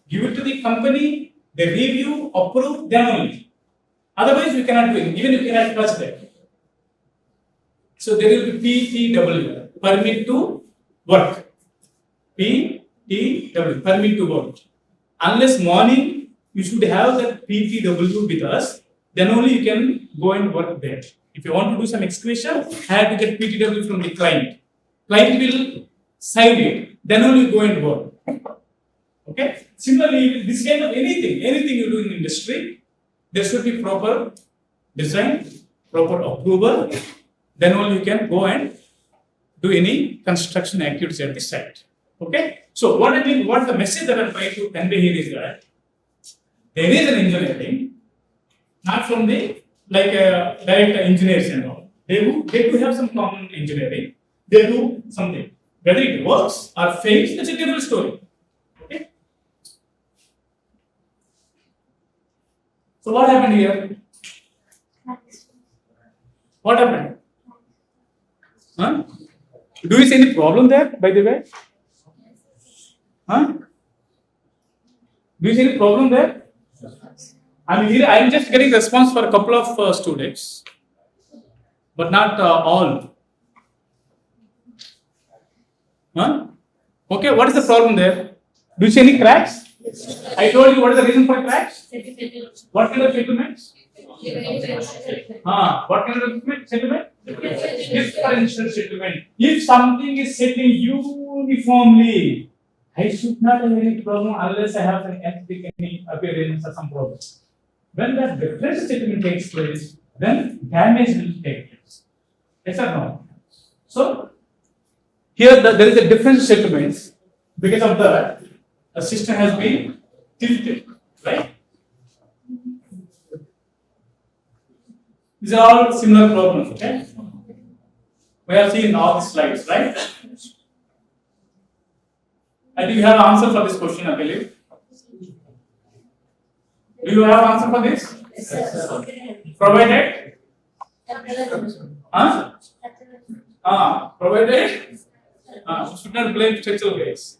[SPEAKER 5] give it to the company, they review, approve, then only. Otherwise, you cannot do it. Even you cannot touch that. So there will be PTW, permit to work. PTW, permit to work. Unless morning, you should have that PTW with us, then only you can go and work there. If you want to do some excavation, I have to get PTW from the client. Client will sign it, then only you go and work. Okay? Similarly, this kind of anything you do in industry, there should be proper design, proper approval, then only you can go and do any construction activities at the site. Okay? So what I mean, what the message that I'm trying to convey here is that there is an engineering, not from the direct engineers and all. They do have some common engineering. They do something. Whether it works or fails, that's a different story. Okay? So what happened here? What happened? Huh? Do you see any problem there, by the way? Huh? Do you see any problem there? I mean, here I am just getting response for a couple of students, but not all. Huh? Okay, what is the problem there? Do you see any cracks? I told you what is the reason for cracks? What kind of settlements? What kind of settlement? Differential settlement. If something is settling uniformly, I should not have any problem unless I have an any appearance or some problem. When that differential settlement takes place, then damage will take place. Yes or no? So, here there is a differential settlements. Because of that, the system has been tilted, right? These are all similar problems, okay? We have seen all the slides, right? I think you have an answer for this question, I believe. Do you have an answer for this?
[SPEAKER 2] Yes,
[SPEAKER 5] Provided? Provided? Should not blame structural guys.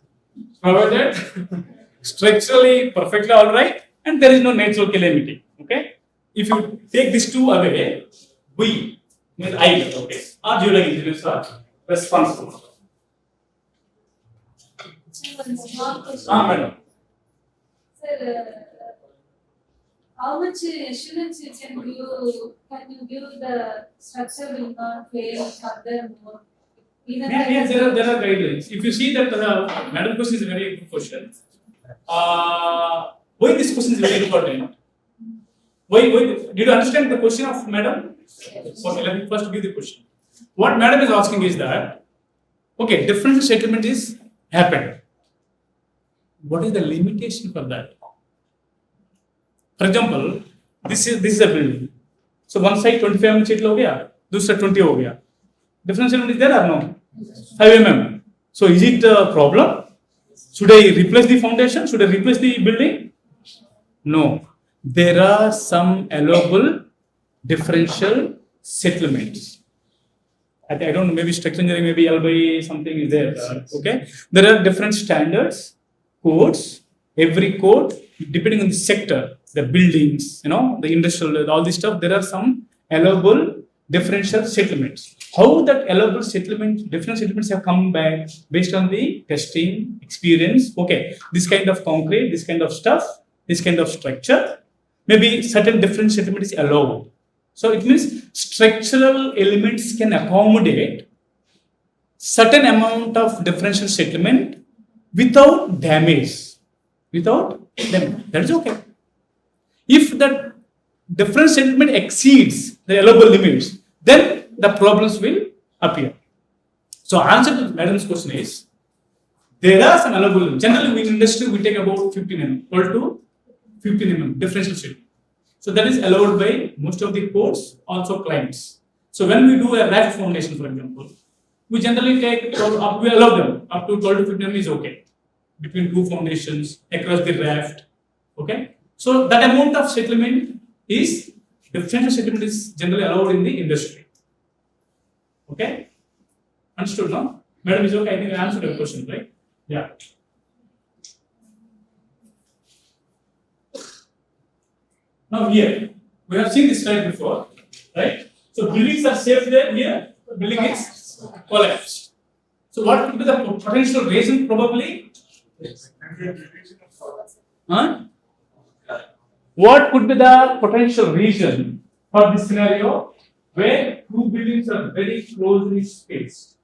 [SPEAKER 5] Provided structurally perfectly all right, and there is no natural calamity. Okay? If you take these two away, we, means I, okay, our geological engineers are responsible.
[SPEAKER 7] One small question.
[SPEAKER 5] Madam.
[SPEAKER 7] Sir, how much assurance can you give the structure will not fail furthermore?
[SPEAKER 5] Yes, there are guidelines. If you see that madam question is a very good question. Why this question is very important? Why did you understand the question of madam? Okay, let me first give the question. What madam is asking is that, okay, differential settlement is happened. What is the limitation for that? For example, this is a building. So one side 25 mm sheet ho gaya, दूसरा 20 ho gaya. Differential settlement is there or no? 5 mm. So is it a problem? Should I replace the foundation? Should I replace the building? No. There are some allowable differential settlements. I don't know, maybe structural engineering, maybe L by something is there. Okay. There are different standards, codes. Every code, depending on the sector, the buildings, the industrial, all this stuff, there are some allowable differential settlements. How that allowable different settlements have come back based on the testing experience. Okay, this kind of concrete, this kind of stuff, this kind of structure, maybe certain different settlement is allowed. So it means structural elements can accommodate certain amount of differential settlement without damage. That is okay. If that different settlement exceeds the allowable limits, then the problems will appear. So answer to madam's question is, there are some allowable limits. Generally in industry we take about 15 mm, equal to 15 mm differential settlement. So that is allowed by most of the codes, also clients. So when we do a raft foundation, for example, we generally take, we allow them up to 12 to 15 mm is okay. Between two foundations, across the raft, okay? So that amount of settlement is, differential settlement is generally allowed in the industry. Okay? Understood now? Madam is okay, I think I answered your question, right? Yeah. Now here, we have seen this slide before, right? So buildings are safe there, here, building is collapsed. So what could be the potential reason probably? What could be the potential reason for this scenario where two buildings are very closely spaced?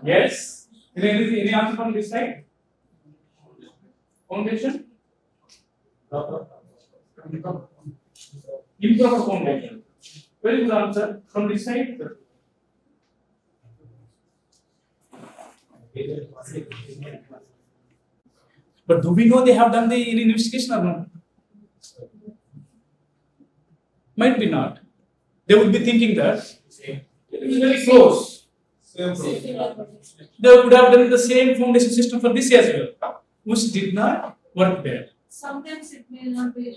[SPEAKER 5] Yes? Any answer from this side? Foundation? Improper foundation. Where is the answer? From this side? But do we know they have done the investigation or not? Might be not. They would be thinking that it is very close. They would have done the same foundation system for this as well, which did not work there.
[SPEAKER 7] Sometimes it may not be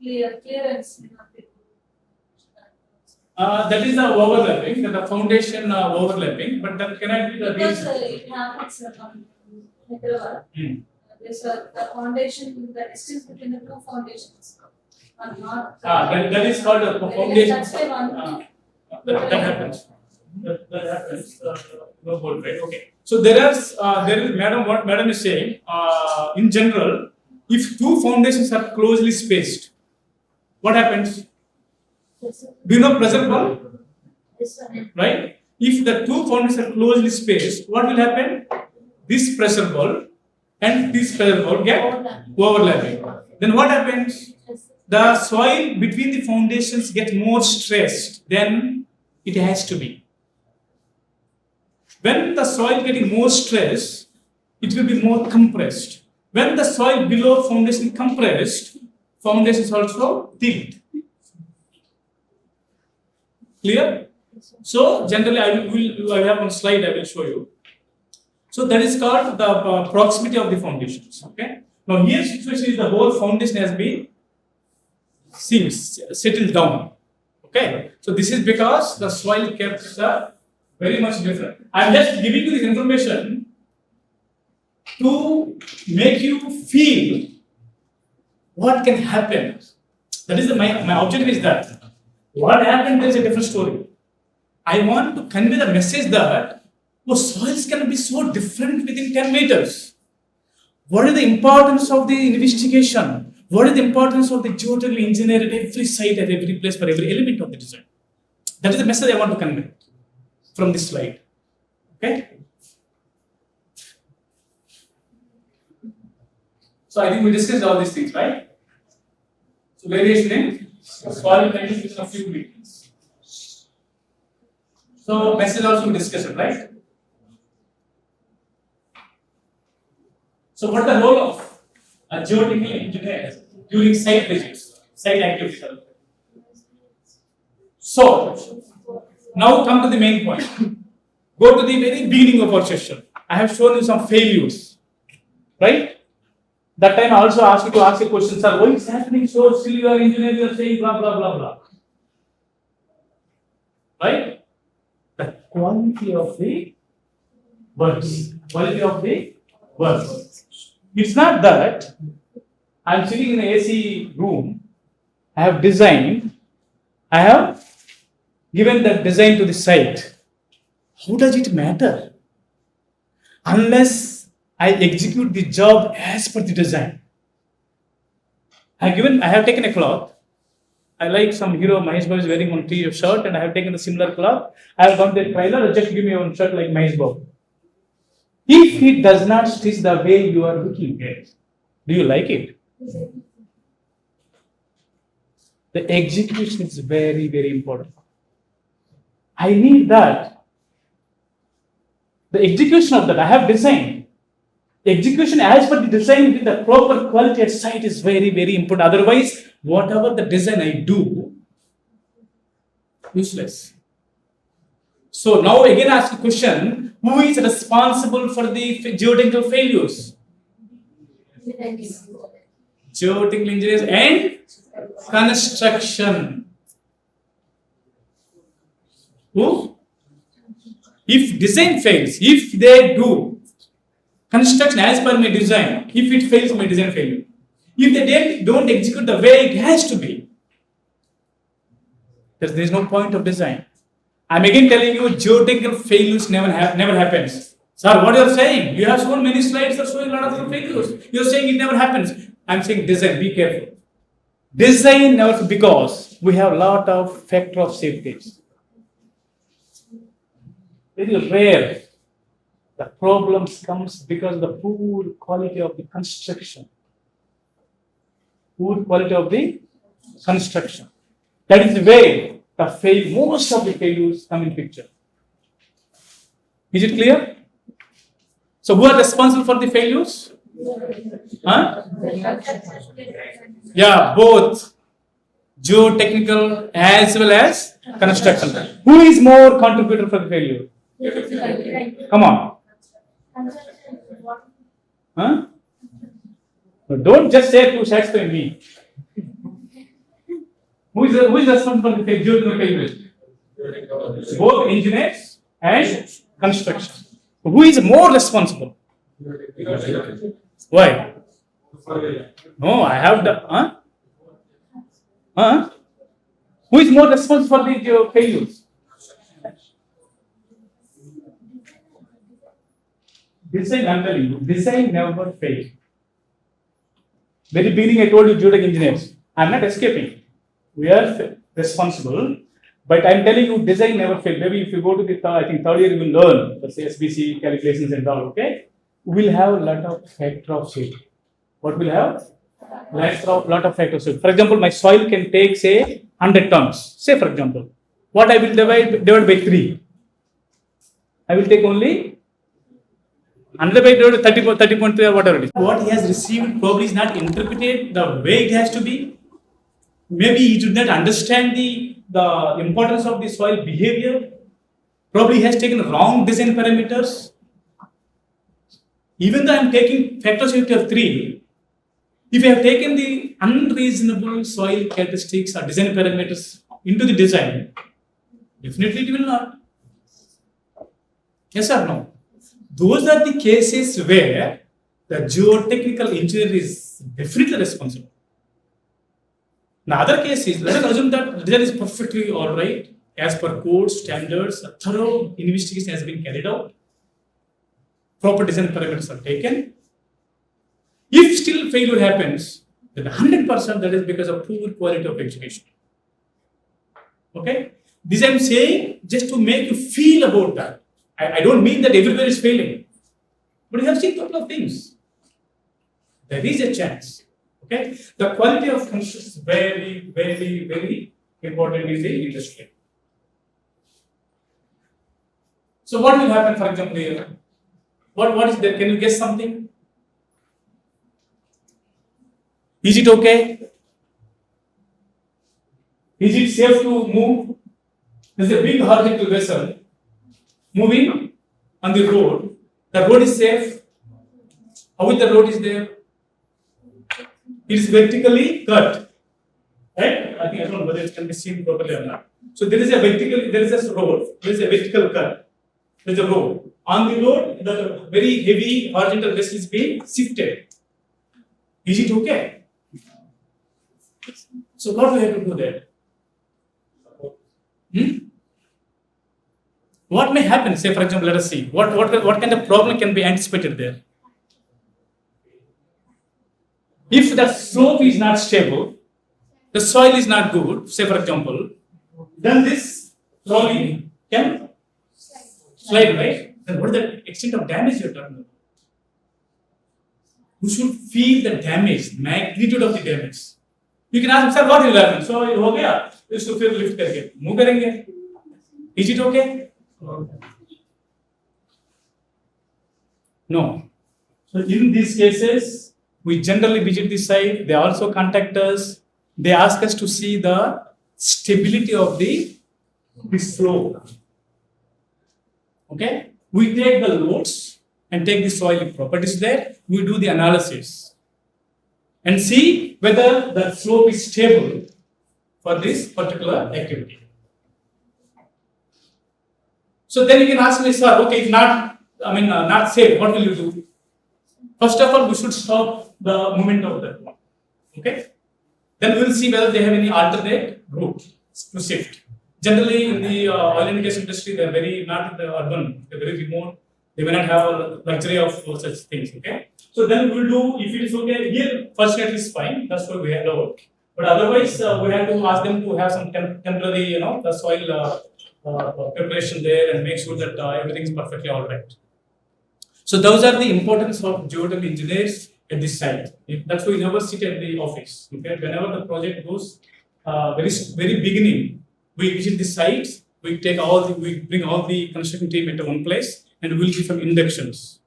[SPEAKER 7] clearance may not be.
[SPEAKER 5] That is the overlapping, the foundation overlapping, but that cannot be the
[SPEAKER 7] Because
[SPEAKER 5] reason.
[SPEAKER 7] it happens on Hyderabad.
[SPEAKER 5] Hmm.
[SPEAKER 7] There's the foundation, the distance between the two foundations are not.
[SPEAKER 5] That is called a foundation.
[SPEAKER 7] That's why one.
[SPEAKER 5] That happens. That happens. No board, right? Okay. So there is, madam, what madam is saying, in general, if two foundations are closely spaced, what happens? Do you know pressure ball? Right? If the two foundations are closely spaced, what will happen? This pressure ball and this pressure ball get overlapping. Then what happens? The soil between the foundations gets more stressed than it has to be. When the soil getting more stressed, it will be more compressed. When the soil below foundation compressed, foundations also tilt. Clear? So generally, I have one slide I will show you. So that is called the proximity of the foundations. Okay. Now here situation is the whole foundation has been settled down. Okay. So this is because the soil kept very much different. I am just giving you this information to make you feel what can happen. That is my objective is that what happened there is a different story. I want to convey the message that soils can be so different within 10 meters. What is the importance of the investigation? What is the importance of the geotechnical engineer at every site, at every place, for every element of the design? That is the message I want to convey from this slide. Okay? So I think we discussed all these things, right? So variation in soil conditions within a few meters. So message also we discussed it, right? So what is the role of a geotechnical engineer during site visits, site activities? So now come to the main point. Go to the very beginning of our session. I have shown you some failures, right? That time I also asked you to ask a question, sir, why is happening so? Still you are engineer, you are saying blah blah blah blah. Right? The quality of the works. Quality of the works. It's not that I am sitting in an AC room, I have designed, I have given that design to the site. How does it matter? Unless I execute the job as per the design. I have taken a cloth. I like some hero Mahesh Babu is wearing one shirt, and I have taken the similar cloth. I have gone to the trailer, just give me one shirt like Mahesh Babu. If it does not stitch the way you are looking at, do you like it? The execution is very, very important. I need that. The execution of that I have designed. Execution as per the design with the proper quality at site is very, very important. Otherwise, whatever the design I do, useless. So now again ask the question, who is responsible for the geotechnical failures? Geotechnical engineers and construction. Who? If design fails, if they do construction as per my design, if it fails, my design failure. If they don't execute the way it has to be, there is no point of design. I'm again telling you, geotechnical failures never happens. Sir, what you are saying? You have shown many slides that showing a lot of failures. You are saying it never happens. I'm saying design, be careful. Design never, because we have a lot of factor of safety. Very rare. The problems comes because of the poor quality of the construction. Poor quality of the construction. That is where most of the failures come in picture. Is it clear? So who are responsible for the failures? Huh? Yeah, both geotechnical as well as construction. Who is more contributor for the failure? Come on. Huh? No, don't just say to satisfy me. Who is responsible for the failure? Both engineers and construction. Who is more responsible? Why? No, I have the. Who is more responsible for the failures? Design, I'm telling you, design never fails. Very beginning, I told you, geotech engineers. I'm not escaping. We are responsible, but I'm telling you, design never fails. Maybe if you go to the third year, you will learn the SBC calculations and all. Okay, we'll have a lot of factor of safety. What will have? Lot of factor of safety. For example, my soil can take say 100 tons. Say for example, what I will divide by 3. I will take only 100 by 30.3 or whatever it is. What he has received probably is not interpreted the way it has to be. Maybe he did not understand the importance of the soil behavior. Probably he has taken wrong design parameters. Even though I am taking factor safety of 3, if you have taken the unreasonable soil characteristics or design parameters into the design, definitely it will not. Yes or no? Those are the cases where the geotechnical engineer is definitely responsible. In other cases, let us assume that the design is perfectly all right, as per code standards, a thorough investigation has been carried out, proper design parameters are taken. If still failure happens, then 100% that is because of poor quality of education. Okay? This I am saying just to make you feel about that. I don't mean that everywhere is failing, but you have seen a couple of things. There is a chance. Okay, the quality of construction is very, very, very important in the industry. So, what will happen, for example, here? What is there? Can you guess something? Is it okay? Is it safe to move? There's a big horizontal vessel moving on the road. The road is safe. How is the road is there? It is vertically cut. Right? I don't know whether it can be seen properly or not. So there is a road, there is a vertical cut. There is a road. On the road, the very heavy horizontal vessel is being shifted. Is it okay? So what do we have to do there? What may happen? Say, for example, let us see. What kind of problem can be anticipated there? If the slope is not stable, the soil is not good, say for example, then this trolley can slide, right? Then what is the extent of damage you are talking about? You should feel the damage, magnitude of the damage. You can ask, sir, what will happen? So, हो गया, इसको फिर lift करके move करेंगे. Is it okay? No. So in these cases, we generally visit the site. They also contact us. They ask us to see the stability of the slope. Okay? We take the loads and take the soil properties there. We do the analysis and see whether the slope is stable for this particular activity. So then you can ask me, sir, okay, if not, not safe, what will you do? First of all, we should stop the movement of that one. Okay? Then we will see whether they have any alternate route to shift. Generally, in the oil and gas industry, they are not in the urban, they are very remote. They may not have a luxury of such things. Okay? So then we will do, if it is okay, here, fortunately, is fine. That's what we have allowed. But otherwise, we have to ask them to have some temporary, the soil preparation there and make sure that everything is perfectly all right. So those are the importance of geotechnical engineers at this site. That's why we never sit at the office. Okay, whenever the project goes, very beginning, we visit the sites. We bring all the construction team into one place, and we'll give some inductions.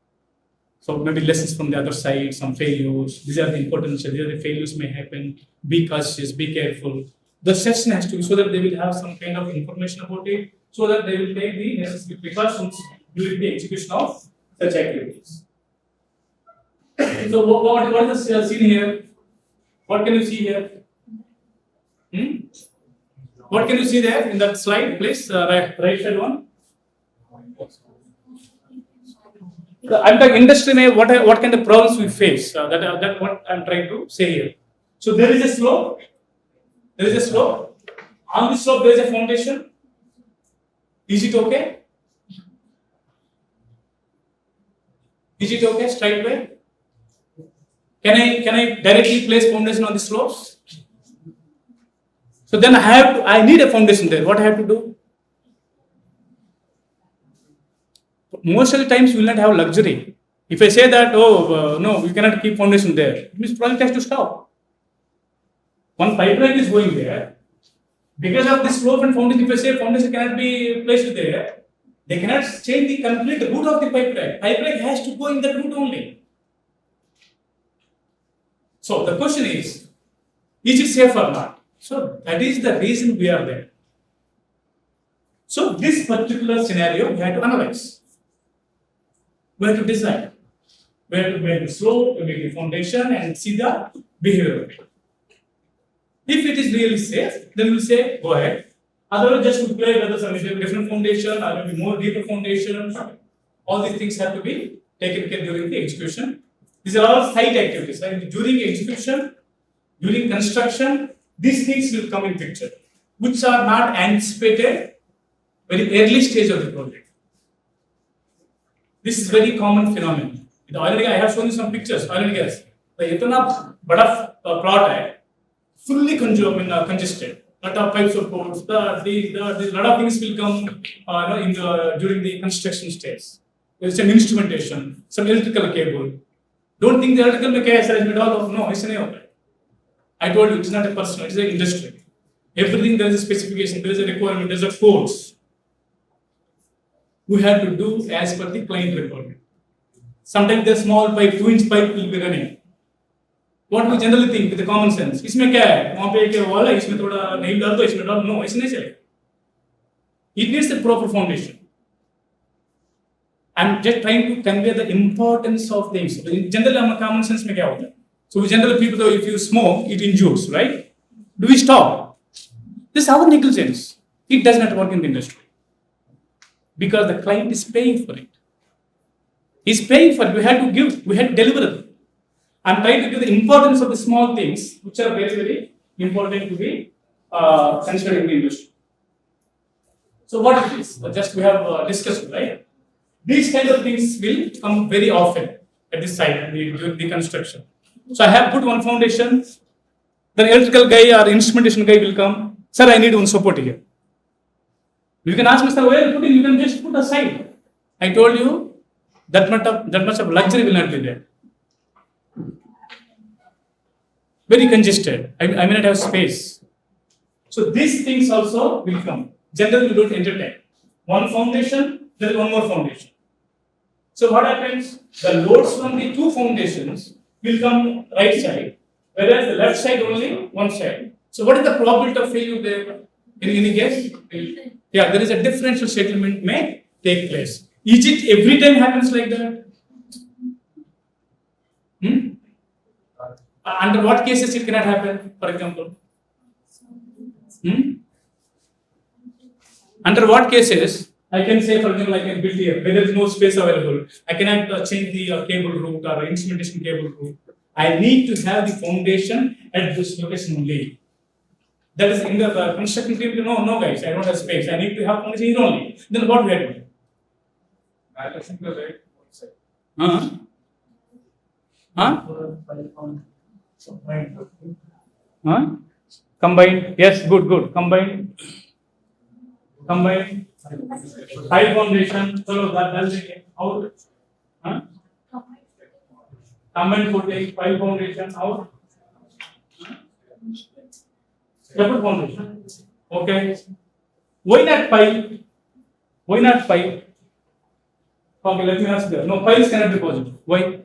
[SPEAKER 5] So maybe lessons from the other side, some failures. These are the important. These are the failures may happen. Be cautious. Be careful. The session has to be so that they will have some kind of information about it, so that they will take the necessary precautions during the execution of such activities. So what is the scene here? What can you see here? What can you see there in that slide, please? Right side one. I'm talking industry. What kind of problems we face? That what I'm trying to say here. So there is a slope. There is a slope. On the slope there is a foundation. Is it okay? Is it okay? Straight way. Can I directly place foundation on the slopes? So then I need a foundation there. What I have to do? Most of the times you will not have luxury. If I say that, no, we cannot keep foundation there, it means project has to stop. One pipeline is going there. Because of this slope and foundation, if I say foundation cannot be placed there, they cannot change the complete route of the pipeline. Pipeline has to go in that route only. So the question is it safe or not? So that is the reason we are there. So this particular scenario we have to analyze. We have to decide where to make the slope, to make the foundation, and see the behavior of it. If it is really safe, then we'll say go ahead. Otherwise, just to play whether some different foundation or maybe more deeper foundation. All these things have to be taken care during the execution. These are all site activities. Right? During execution, during construction, these things will come in picture, which are not anticipated very early stage of the project. This is very common phenomenon. In the oil and gas, I have shown you some pictures. Oil and gas, the itna bada plot hai, fully congested. Lot of pipes of ports. The lot of things will come during the construction stage. There is some instrumentation, some electrical cable. Don't think the electrical में क्या arrangement all of no, ऐसे नहीं होता है. I told you it's not a personal, it's an industry. Everything there is a specification, there is a requirement, there is a codes. We have to do as per the client requirement. Sometimes the small pipe, 2-inch pipe will be running. What we generally think with the common sense, इसमें क्या है? वहाँ पे एक wall है, इसमें थोड़ा नहीं डाल दो, इसमें डाल, no, ऐसे नहीं चलेगा. It needs a proper foundation. I'm just trying to convey the importance of things. Generally, हम common sense में क्या होता है? So we generally people though, if you smoke, it injures, right? Do we stop? This is our negligence. It does not work in the industry. Because the client is paying for it. He's paying for it. We had to give, we had to deliver it. I'm trying to give the importance of the small things, which are very, very important to be considered in the industry. So what it is? Just we have discussed, right? These kind of things will come very often at this site during the construction. So I have put one foundation. The electrical guy or instrumentation guy will come. Sir, I need one support here. You can ask Mr. Where put in, you can just put aside. I told you that much of luxury will not be there. Very congested. I may not have space. So these things also will come. Generally, we don't entertain. One foundation, there is one more foundation. So what happens? The loads from the two foundations will come right side, whereas the left side only one side. So what is the probability of failure there? Any guess? Yeah, there is a differential settlement may take place. Is it every time happens like that? Under what cases it cannot happen, for example? Under what cases I can say, for example, I can build here where there is no space available. I cannot change the cable route or instrumentation cable route. I need to have the foundation at this location only. That is in the construction team. No, guys, I don't have space. I need to have foundation here only. Then what we have to do? Combined. Yes, good. Combined. High foundation. So that does it out. Huh? Combined footing, pile foundation, how? Separate foundation. Okay. Why not pile? Why not pile? Okay, let me ask you. No, piles cannot be possible. Why?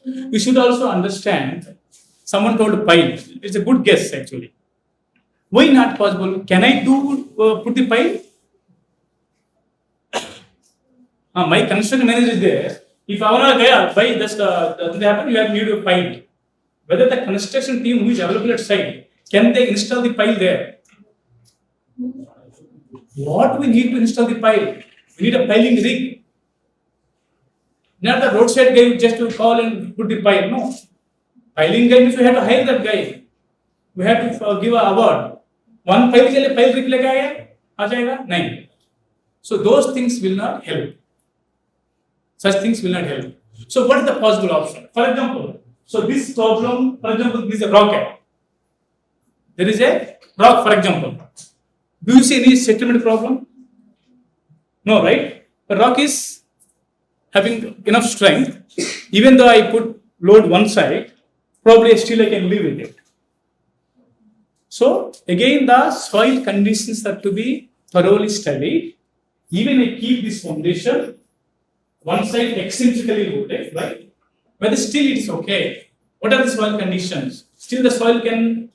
[SPEAKER 5] You should also understand. Someone told pile. It's a good guess actually. Why not possible? Can I put the pile? My construction manager is there. If I want to buy this, doesn't happen, you have need a pile. Whether the construction team who is available at site, can they install the pile there? What we need to install the pile? We need a piling rig. Not the roadside guy just to call and put the pile. No. Piling guy means we have to hire that guy. We have to give an award. One pile के लिए pile rig लेके आ जाएगा? नहीं. So those things will not help. Such things will not help. So what is the possible option? For example, so this problem, for example, this is a rock. There is a rock, for example. Do you see any settlement problem? No, right? The rock is having enough strength. Even though I put load one side, probably still I can live with it. So again, the soil conditions have to be thoroughly studied. Even I keep this foundation, one side eccentrically loaded, right? But still it is okay. What are the soil conditions? Still the soil can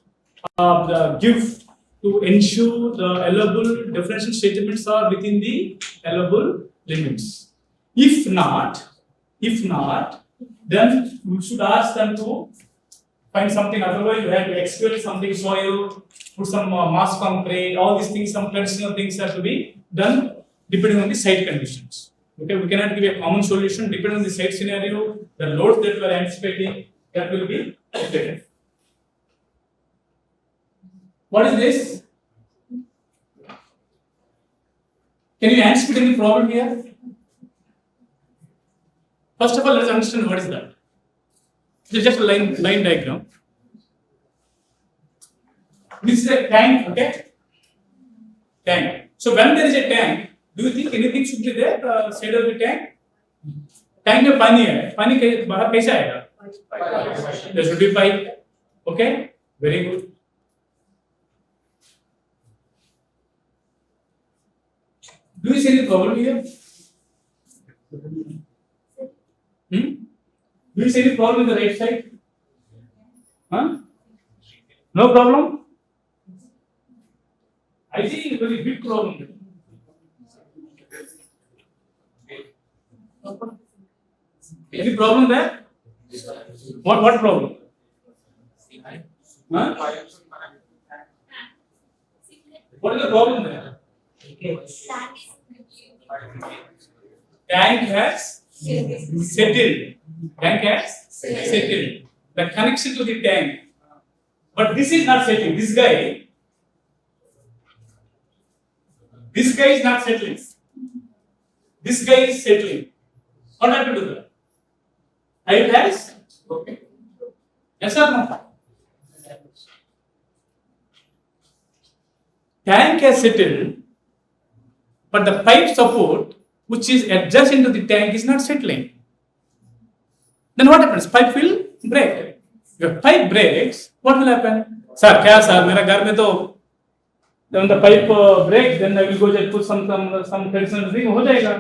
[SPEAKER 5] give to ensure the allowable differential statements are within the allowable limits. If not, then you should ask them to find something. Otherwise, you have to excavate something soil, put some mass concrete. All these things, some traditional things have to be done depending on the site conditions. Okay, we cannot give a common solution depending on the site scenario, the loads that we are anticipating, that will be updated. What is this? Can you anticipate any problem here? First of all, let's understand what is that. This is just a line diagram. This is a tank, okay? Tank. So when there is a tank, do you think anything should be there side of the tank? Tank में पानी है, पानी बाहर कैसे आएगा? There should be pipe. Okay, very good. Do you see any problem here? Do you see any problem in the right side? Huh? No problem? I see a very big problem. Any problem there? What problem? Huh? What is the problem there? Tank has settled. Tank has settled. The connection to the tank. But this is not settling. This guy is not settling. This guy is settling. What happened to that? It has? Okay. Yes or no? Tank has settled, but the pipe support which is adjacent to the tank is not settling. Then what happens? Pipe will break. If pipe breaks, what will happen? Sir, क्या sir? मेरा घर में तो when the pipe breaks, then I will go just put some traditional thing. हो जाएगा.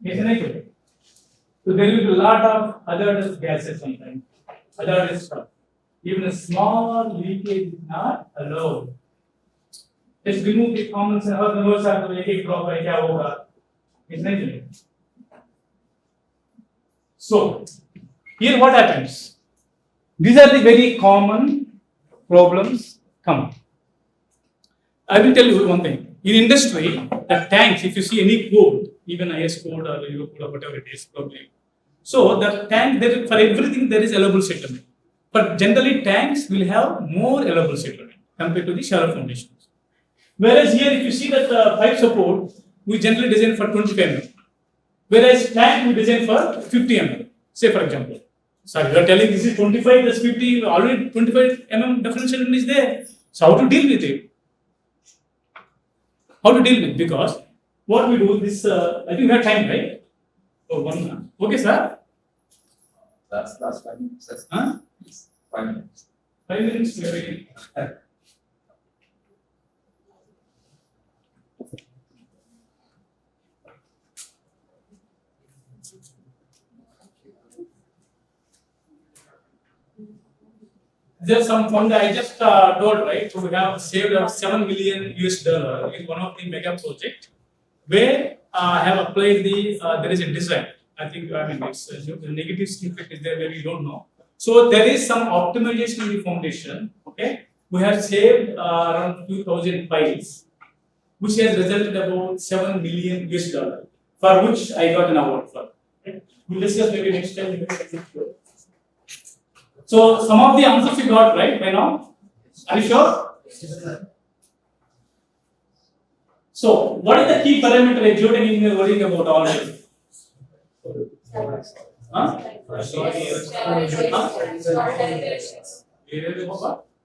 [SPEAKER 5] ऐसे नहीं करें. So there will be a lot of hazardous gases sometimes. Hazardous stuff. Even a small leakage is not allowed. Just remove the common sense. और note साथ तो एक drop है क्या होगा? It's not. So here what happens? These are the very common problems come. I will tell you one thing. In industry, the tanks, if you see any code, even IS code or Euro code or whatever it is, probably. So the tank, there, for everything there is allowable settlement. But generally tanks will have more allowable settlement compared to the shallow foundations. Whereas here, if you see that pipe support, we generally design for 25 mm. Whereas tank we design for 50 mm. Say for example. Sorry, you are telling this is 25 plus 50, already 25 mm differential is there. So how to deal with it? How to deal with it? Because what we do this, I think we have time, right? Oh, 1. Okay, sir.
[SPEAKER 3] Last 5 minutes.
[SPEAKER 5] Huh?
[SPEAKER 3] 5 minutes.
[SPEAKER 5] 5 minutes. Maybe. There's some fund I just told, right? So we have saved up $7 million US in one of the mega project where I have applied there is a design. I think, I mean, it's the negative effect is there where you don't know. So there is some optimization in the foundation, okay? We have saved around 2,000 files, which has resulted about $7 million US, for which I got an award for. Okay? We'll discuss maybe next time. So some of the answers you got right by now. Are you sure? So what is the key parameter a geotech engineer worrying about always? Huh?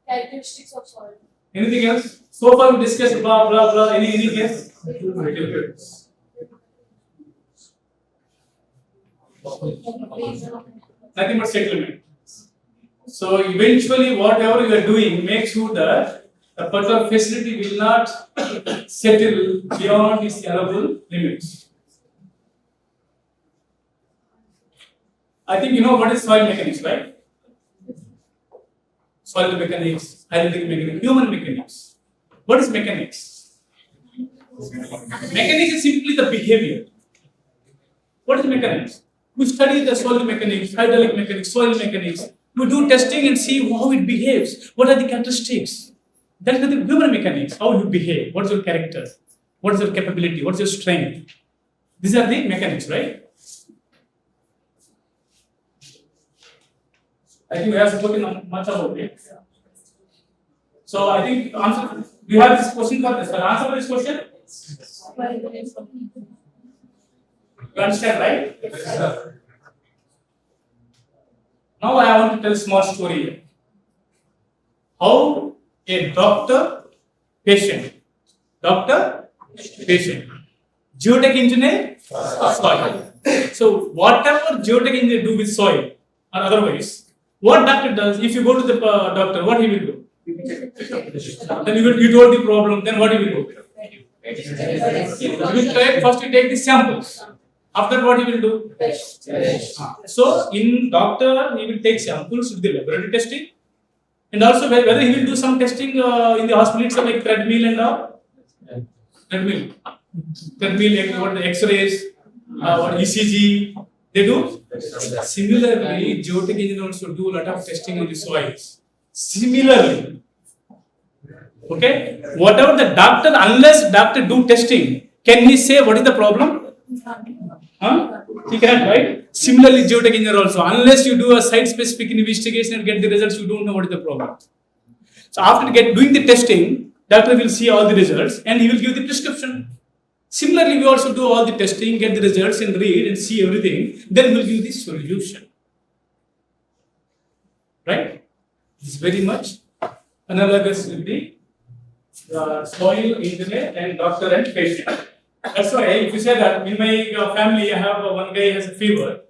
[SPEAKER 7] Characteristics of soil.
[SPEAKER 5] Anything else? So far we discussed blah blah blah. Any guess? Nothing but settlement. So eventually, whatever you are doing, make sure that the particular facility will not settle beyond its allowable limits. I think you know what is soil mechanics, right? Soil mechanics, hydraulic mechanics, human mechanics. What is mechanics? Mechanics is simply the behavior. What is mechanics? We study the soil mechanics, hydraulic mechanics, soil mechanics. We do testing and see how it behaves. What are the characteristics? That is the human mechanics. How you behave. What is your character? What is your capability? What is your strength? These are the mechanics, right? I think we have spoken much about it. So I think answer. Do you have this question for this? Answer for this question? You understand, right? Yes, now I want to tell a small story here. How a doctor, patient, geotech engineer, soil. So whatever geotech engineer do with soil or otherwise, what doctor does? If you go to the doctor, what he will do? Then you told the problem. Then what he will do? He will try first to take the samples. After what he will do? So in doctor, he will take samples to the laboratory testing, and also whether he will do some testing in the hospital itself, like treadmill and all. Treadmill, what the X-rays, what ECG, they do. Similarly, geotech engineers also do a lot of testing on the soils. Similarly, okay, whatever the doctor, unless doctor do testing, can he say what is the problem? Huh? He cannot, right? Similarly, geotech engineer also, unless you do a site-specific investigation and get the results, you don't know what is the problem. So after doing the testing, doctor will see all the results and he will give the prescription. Similarly, we also do all the testing, get the results and read and see everything, then we'll give the solution. Right? It's very much analogous with the soil engineer and doctor and patient. That's why if you say that in my family I have one guy has a fever,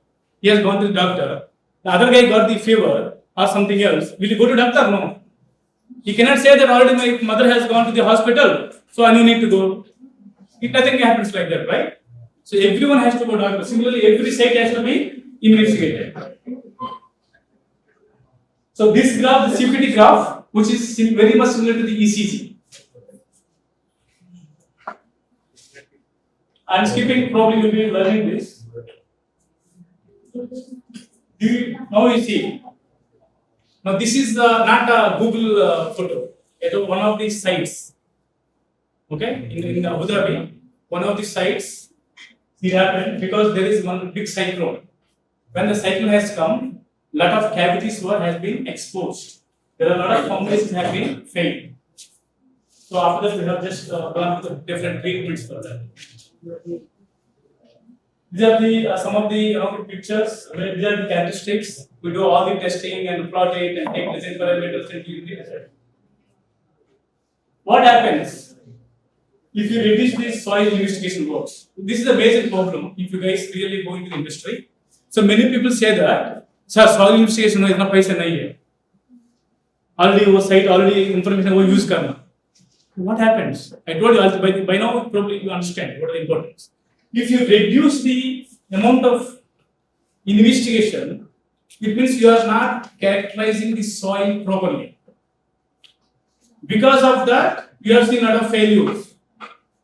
[SPEAKER 5] he has gone to the doctor, the other guy got the fever or something else, will you go to doctor? No. He cannot say that already my mother has gone to the hospital, so I no need to go. Nothing happens like that, right? So everyone has to go to doctor. Similarly, every site has to be investigated. So this graph, the CPT graph, which is very much similar to the ECG. I'm skipping, probably you'll be learning this. Now you see. Now this is not a Google photo. It is one of these sites. Okay, in Abu Dhabi, one of the sites, it happened because there is one big cyclone. When the cyclone has come, lot of cavities has been exposed. There are a lot of foundations have been failed. So after that, we have just gone to different treatments for that. These are the some of the pictures. These are the characteristics. We do all the testing and plot it and take design parameters and give the result. What happens? if you reduce the soil investigation works. This is a major problem if you guys really go into the industry. So many people say that, sir, soil investigation is not paisa nahi hai. Already वो site already information वो use करना. What happens? I told you by now probably you understand what are the importance. If you reduce the amount of investigation, it means you are not characterizing the soil properly. Because of that, you have seen a lot of failures.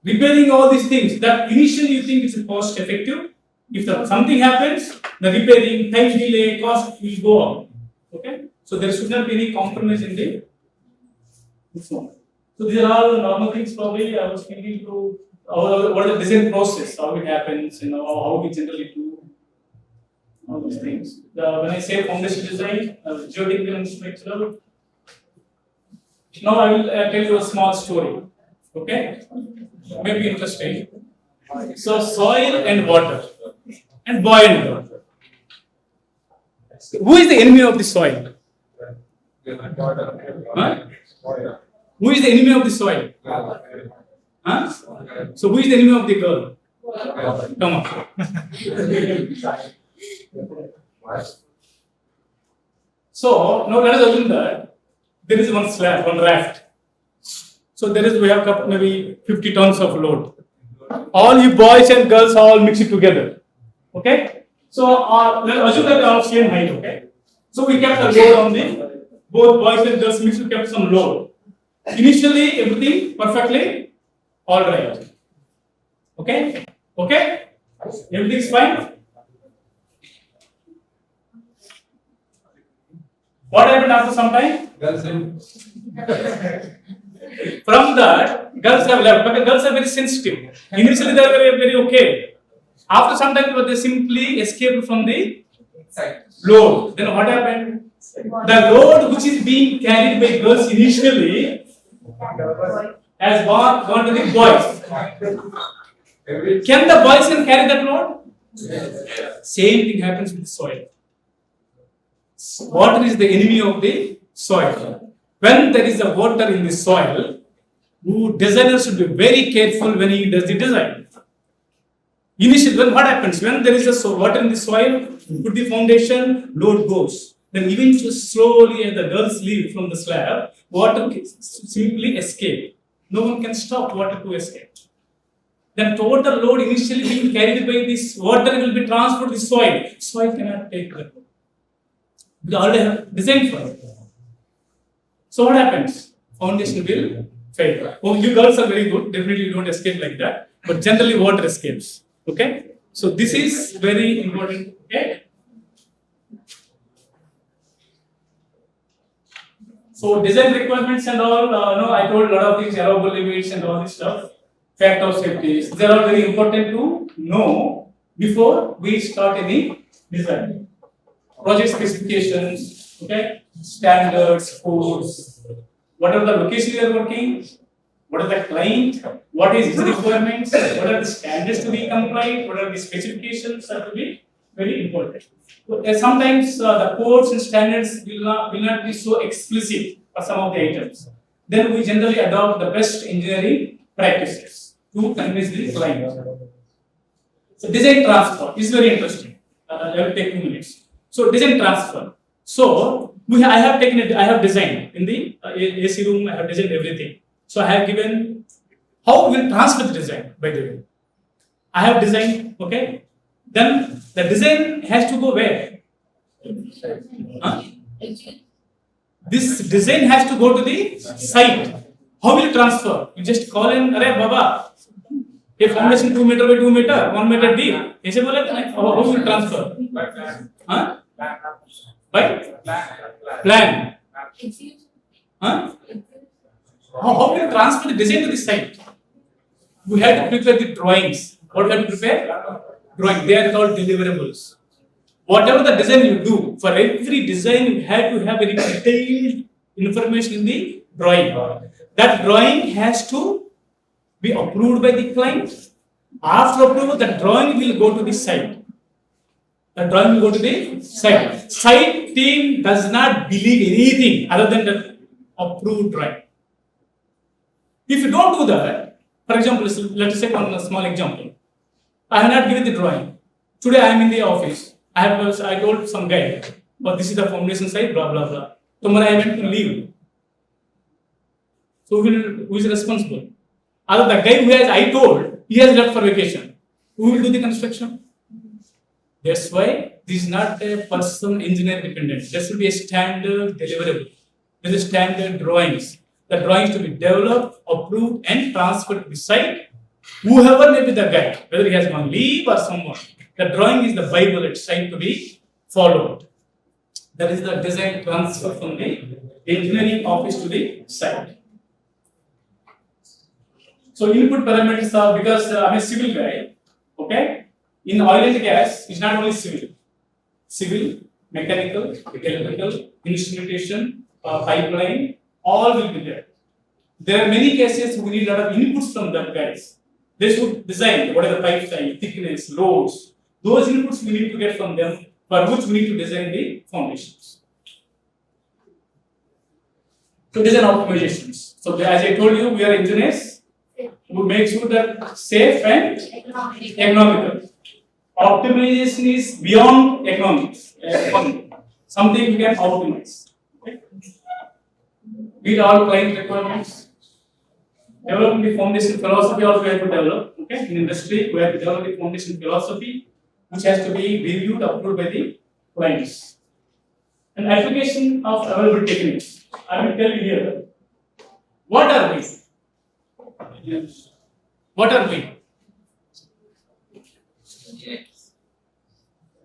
[SPEAKER 5] Repairing all these things that initially you think is cost effective. If something happens, the repairing, time delay, cost will go up. Okay? So there should not be any compromise in the form. So these are all normal things probably I was thinking to what is the design process, how it happens, how we generally do all those things. When I say foundation design, geotechnical and structural, now I will tell you a small story. Okay? Maybe interesting. So soil and water and buoyant water. Who is the enemy of the soil? Huh? Who is the enemy of the soil? Huh? So who is the enemy of the girl? Come on. So now let us assume that there is one slab, one raft. So we have maybe 50 tons of load. All you boys and girls all mix it together. Okay? So let us assume that they are same height. Okay? So we kept a load on the both boys and girls mixed, we kept some load. Initially everything perfectly all right. Okay? Okay? Everything is fine. What happened after some time? From that, girls have left, but the girls are very sensitive. Initially, they are very okay. After some time, they simply escaped from the load. Then what happened? The load which is being carried by girls initially has gone to the boys. Can the boys carry that load? Same thing happens with soil. Water is the enemy of the soil. When there is a water in the soil, designer should be very careful when he does the design. Initially, what happens? When there is a water in the soil, put the foundation, load goes. Then eventually, slowly, as the girls leave from the slab, water simply escape. No one can stop water to escape. Then total load initially being carried by this water will be transferred to the soil. Soil cannot take that load. We already have designed for it. So what happens? Foundation will fail. Oh, you girls are very good. Definitely you don't escape like that. But generally water escapes. Okay? So this is very important. Okay? So design requirements and all, I told a lot of things, allowable limits and all this stuff. Factor of safety. They are all very important to know before we start any design. Project specifications, okay? Standards, codes, what are the location you are working, what are the client, what is its requirements, what are the standards to be complied, what are the specifications are to be very important. So, sometimes the codes and standards will not be so explicit for some of the items. Then we generally adopt the best engineering practices to convince the client. So design transfer is very interesting. I will take 2 minutes. So design transfer. So I have designed in the AC room. I have designed everything. So I have given how we will transfer the design. By the way, I have designed. Okay. Then the design has to go where? Huh? This design has to go to the site. How will you transfer? You just call in, "Arey Baba, a foundation 2 meter by 2 meter, 1 meter deep." ऐसे बोले तो नहीं. How will you transfer? Huh? By plan. Huh? How will you transfer the design to the site? We have to prepare the drawings. What we have to prepare? Drawing. They are called deliverables. Whatever the design you do, for every design you have to have very detailed information in the drawing. That drawing has to be approved by the client. After approval, the drawing will go to the site. The drawing will go to the site. Site team does not believe anything other than the approved drawing. If you don't do that, For example, let us take one small example. I have not given the drawing. Today I am in the office. I told some guy, but this is the foundation side, blah blah blah. Tomorrow I went to leave. So who is responsible? Other the guy who has I told, he has left for vacation. Who will do the construction? That's why this is not a person engineer dependent. There should be a standard deliverable. There is standard drawings. The drawings to be developed, approved, and transferred to the site. Whoever may be the guy, whether he has gone leave or someone, the drawing is the Bible at site to be followed. That is the design transfer from the engineering office to the site. So input parameters are because I'm a civil guy, okay? In oil and gas, it's not only civil, mechanical, electrical, instrumentation, pipeline, all will be there. There are many cases we need a lot of inputs from that guys. They should design what are the pipeline, thickness, loads. Those inputs we need to get from them, for which we need to design the foundations. So design optimizations. So as I told you, we are engineers who make sure that safe and economical. Optimization is beyond economics. Something we can optimize. Okay? Meet all client requirements. Developing the foundation philosophy also we have to develop. Okay? In industry, we have to develop the foundation philosophy, which has to be reviewed, approved by the clients. An application of available techniques. I will tell you here. What are we? What are we?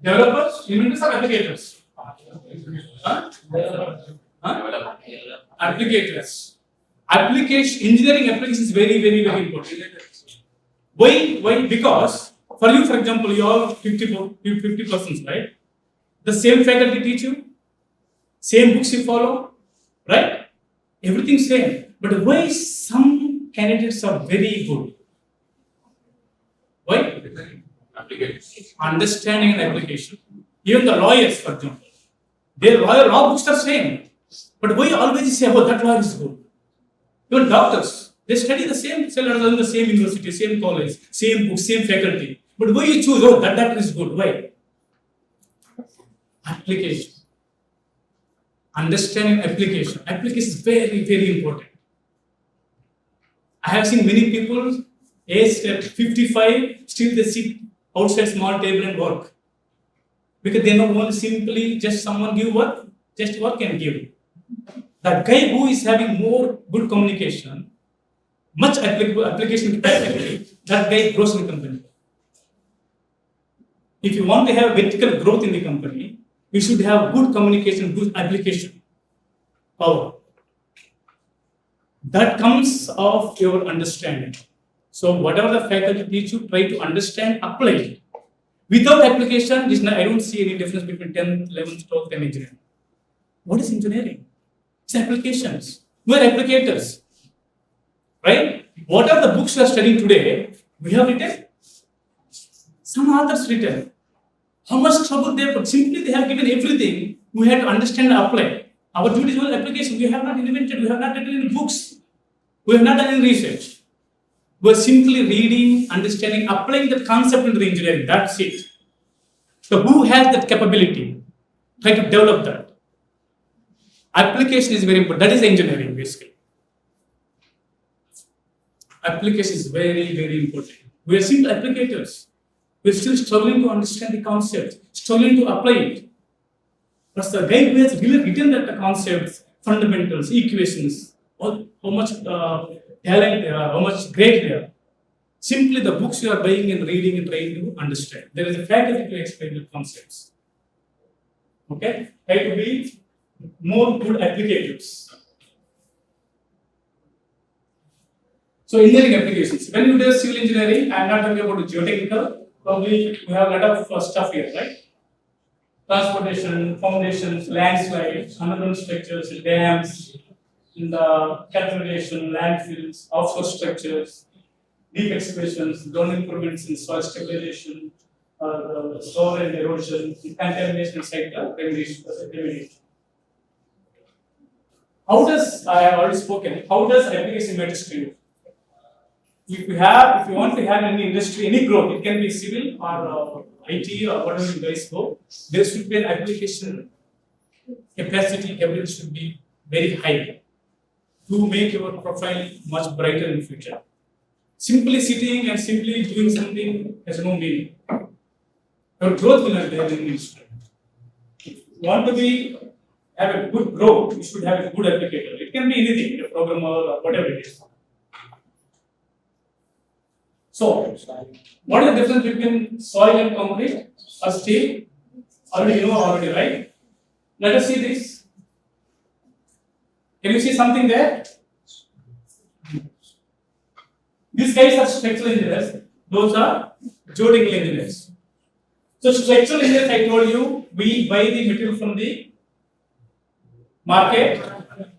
[SPEAKER 5] Developers, inventors, or applicators? Huh? Applicators. Application engineering application is very, very, very important. Why? Why? Because for you, for example, you all 50 persons, right? The same faculty teach you, same books you follow, right? Everything same. But why some candidates are very good? Why? Understanding an application. Even the lawyers, for example, their law books are same. But why always say, oh, that law is good? Even doctors, they study the same, in the same university, same college, same book, same faculty. But why you choose, oh, that is good? Why? Application. Understanding application. Application is very, very important. I have seen many people aged at 55, still they sit outside small table and work. Because they know only simply just someone give work, just work and give. The guy who is having more good communication, much application capacity, that guy grows in the company. If you want to have vertical growth in the company, you should have good communication, good application power. That comes of your understanding. So whatever the faculty teach you, try to understand, apply it. Without application, I don't see any difference between 10th, 11th, 12th and engineering. What is engineering? It's applications. We are applicators. Right? What are the books we are studying today? We have written. Some authors written. How much trouble they put? Simply they have given everything. We have to understand and apply. Our duty is all application. We have not invented. We have not written any books. We have not done any research. We are simply reading, understanding, applying the concept into the engineering. That's it. So who has that capability? Try to develop that. Application is very important. That is engineering, basically. Application is very, very important. We are simple applicators. We are still struggling to understand the concept, struggling to apply it. But the guy who has really written that the concepts, fundamentals, equations, how much talent there are, how much great they are. Simply the books you are buying and reading and trying to understand. There is a faculty to explain the concepts. Okay? Try to be more good applicators. So engineering applications. When you do civil engineering, I am not talking about the geotechnical. Probably we have a lot of stuff here, right? Transportation, foundations, landslides, underground structures, dams, in the calculation, landfills, offshore structures, deep excavations, ground improvements in soil stabilization, soil and erosion, contamination site remediation. How does, I have already spoken, how does application matter to you? if you want to have any industry, any growth, it can be civil or IT or whatever you guys go, there should be an application capacity, capability should be very high to make your profile much brighter in future. Simply sitting and simply doing something has no meaning. Your growth will not be there in the industry. If you want to have a good growth, you should have a good applicator. It can be anything, a programmer or whatever it is. So, what is the difference between soil and concrete or steel? Already, right? Let us see this. Can you see something there? These guys are structural engineers. Those are geotechnical engineers. So, structural engineers, I told you, we buy the material from the market.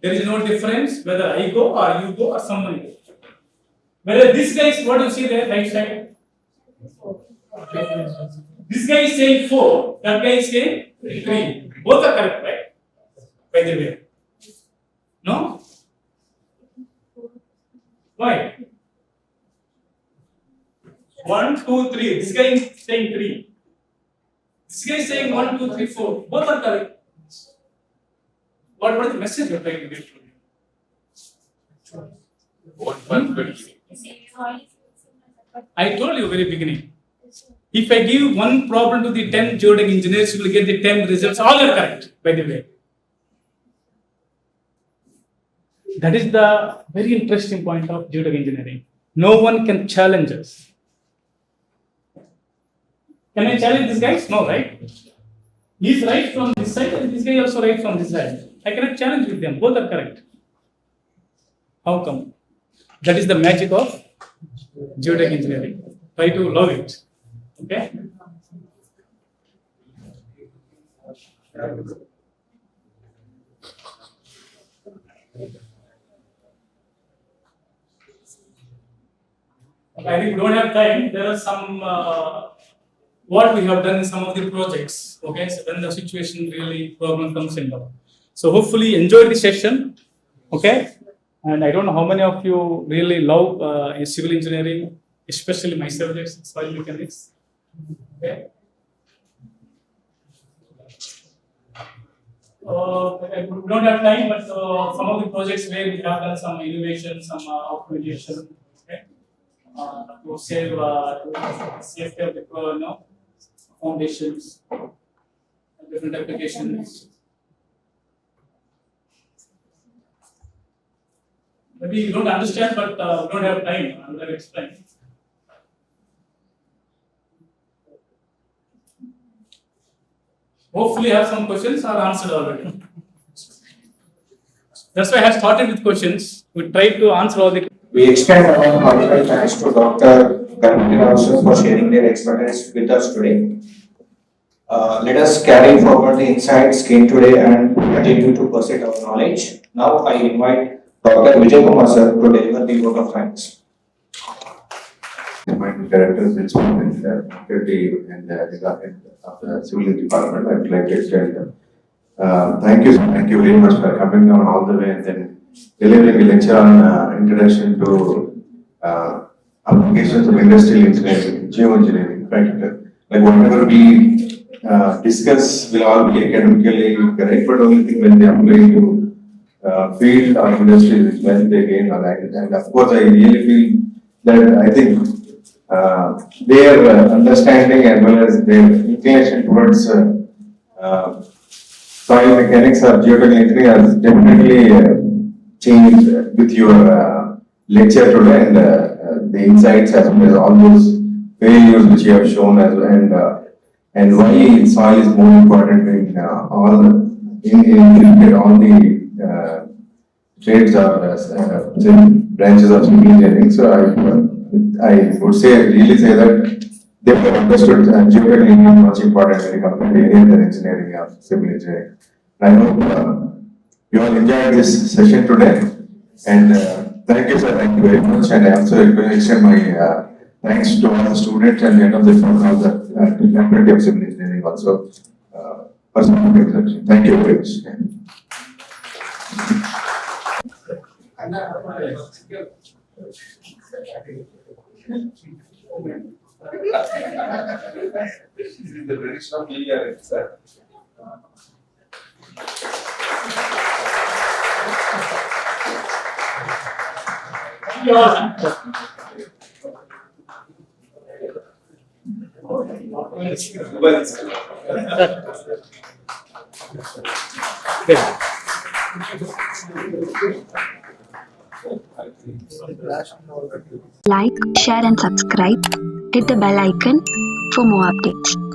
[SPEAKER 5] There is no difference whether I go or you go or someone goes. Whether this guy is what you see there, right side. This guy is saying 4, that guy is saying 3. Both are correct, right? By the way. No? Why? 1, 2, 3. This guy is saying 3. This guy is saying 1, 2, 3, 4. Both are correct. What is the message you are trying to get from you? I told you very beginning. If I give one problem to the 10 geotech engineers, you will get the 10 results. All are correct, by the way. That is the very interesting point of geotech engineering. No one can challenge us. Can I challenge this guy? No, right? He is right from this side and this guy also right from this side. I cannot challenge with them. Both are correct. How come? That is the magic of geotech engineering. Try to love it. Okay? I think we don't have time. There are some what we have done in some of the projects. Okay, so when the situation really problem comes in. So hopefully enjoy the session. Okay, and I don't know how many of you really love civil engineering, especially my subjects, soil mechanics. Okay. We don't have time, but some of the projects where we have done some innovation, some optimization, okay, to save safety of the foundations, different applications. Maybe you don't understand, but we don't have time. I'm going to explain. Hopefully, I have some questions are answered already. That's why I have started with questions. We try to answer all the.
[SPEAKER 1] We extend our heartfelt thanks to Dr. Konni Rao for sharing their expertise with us today. Let us carry forward the insights gained today and continue to pursue our knowledge. Now, I invite Dr. Kumar sir to deliver the vote of thanks.
[SPEAKER 8] My director, principal, and secretary, and of the civil department, I would like to extend thank you very much for coming down all the way and then delivering a lecture on introduction to applications of industrial engineering, geoengineering. In fact, like whatever we discuss will all be academically correct, but only thing when they apply to field or industry is when they gain knowledge. And of course, I really feel that I think their understanding as well as their inclination towards soil mechanics or geotechnical engineering has definitely changed with your lecture today and the insights as well as all those failures which you have shown as well and why soil is more important in all the trades or branches of civil engineering. So I would really say that they have understood geotechnical engineering is much important when it comes to any other engineering or civil engineering. I hope you all enjoyed this session today, and thank you, sir. Thank you very much. And I also extend my thanks to all the students and end of the all the faculty of civil engineering also for some introduction. Thank you very much.
[SPEAKER 3] This is the tradition of media, sir.
[SPEAKER 9] Like, share and subscribe. Hit the bell icon for more updates.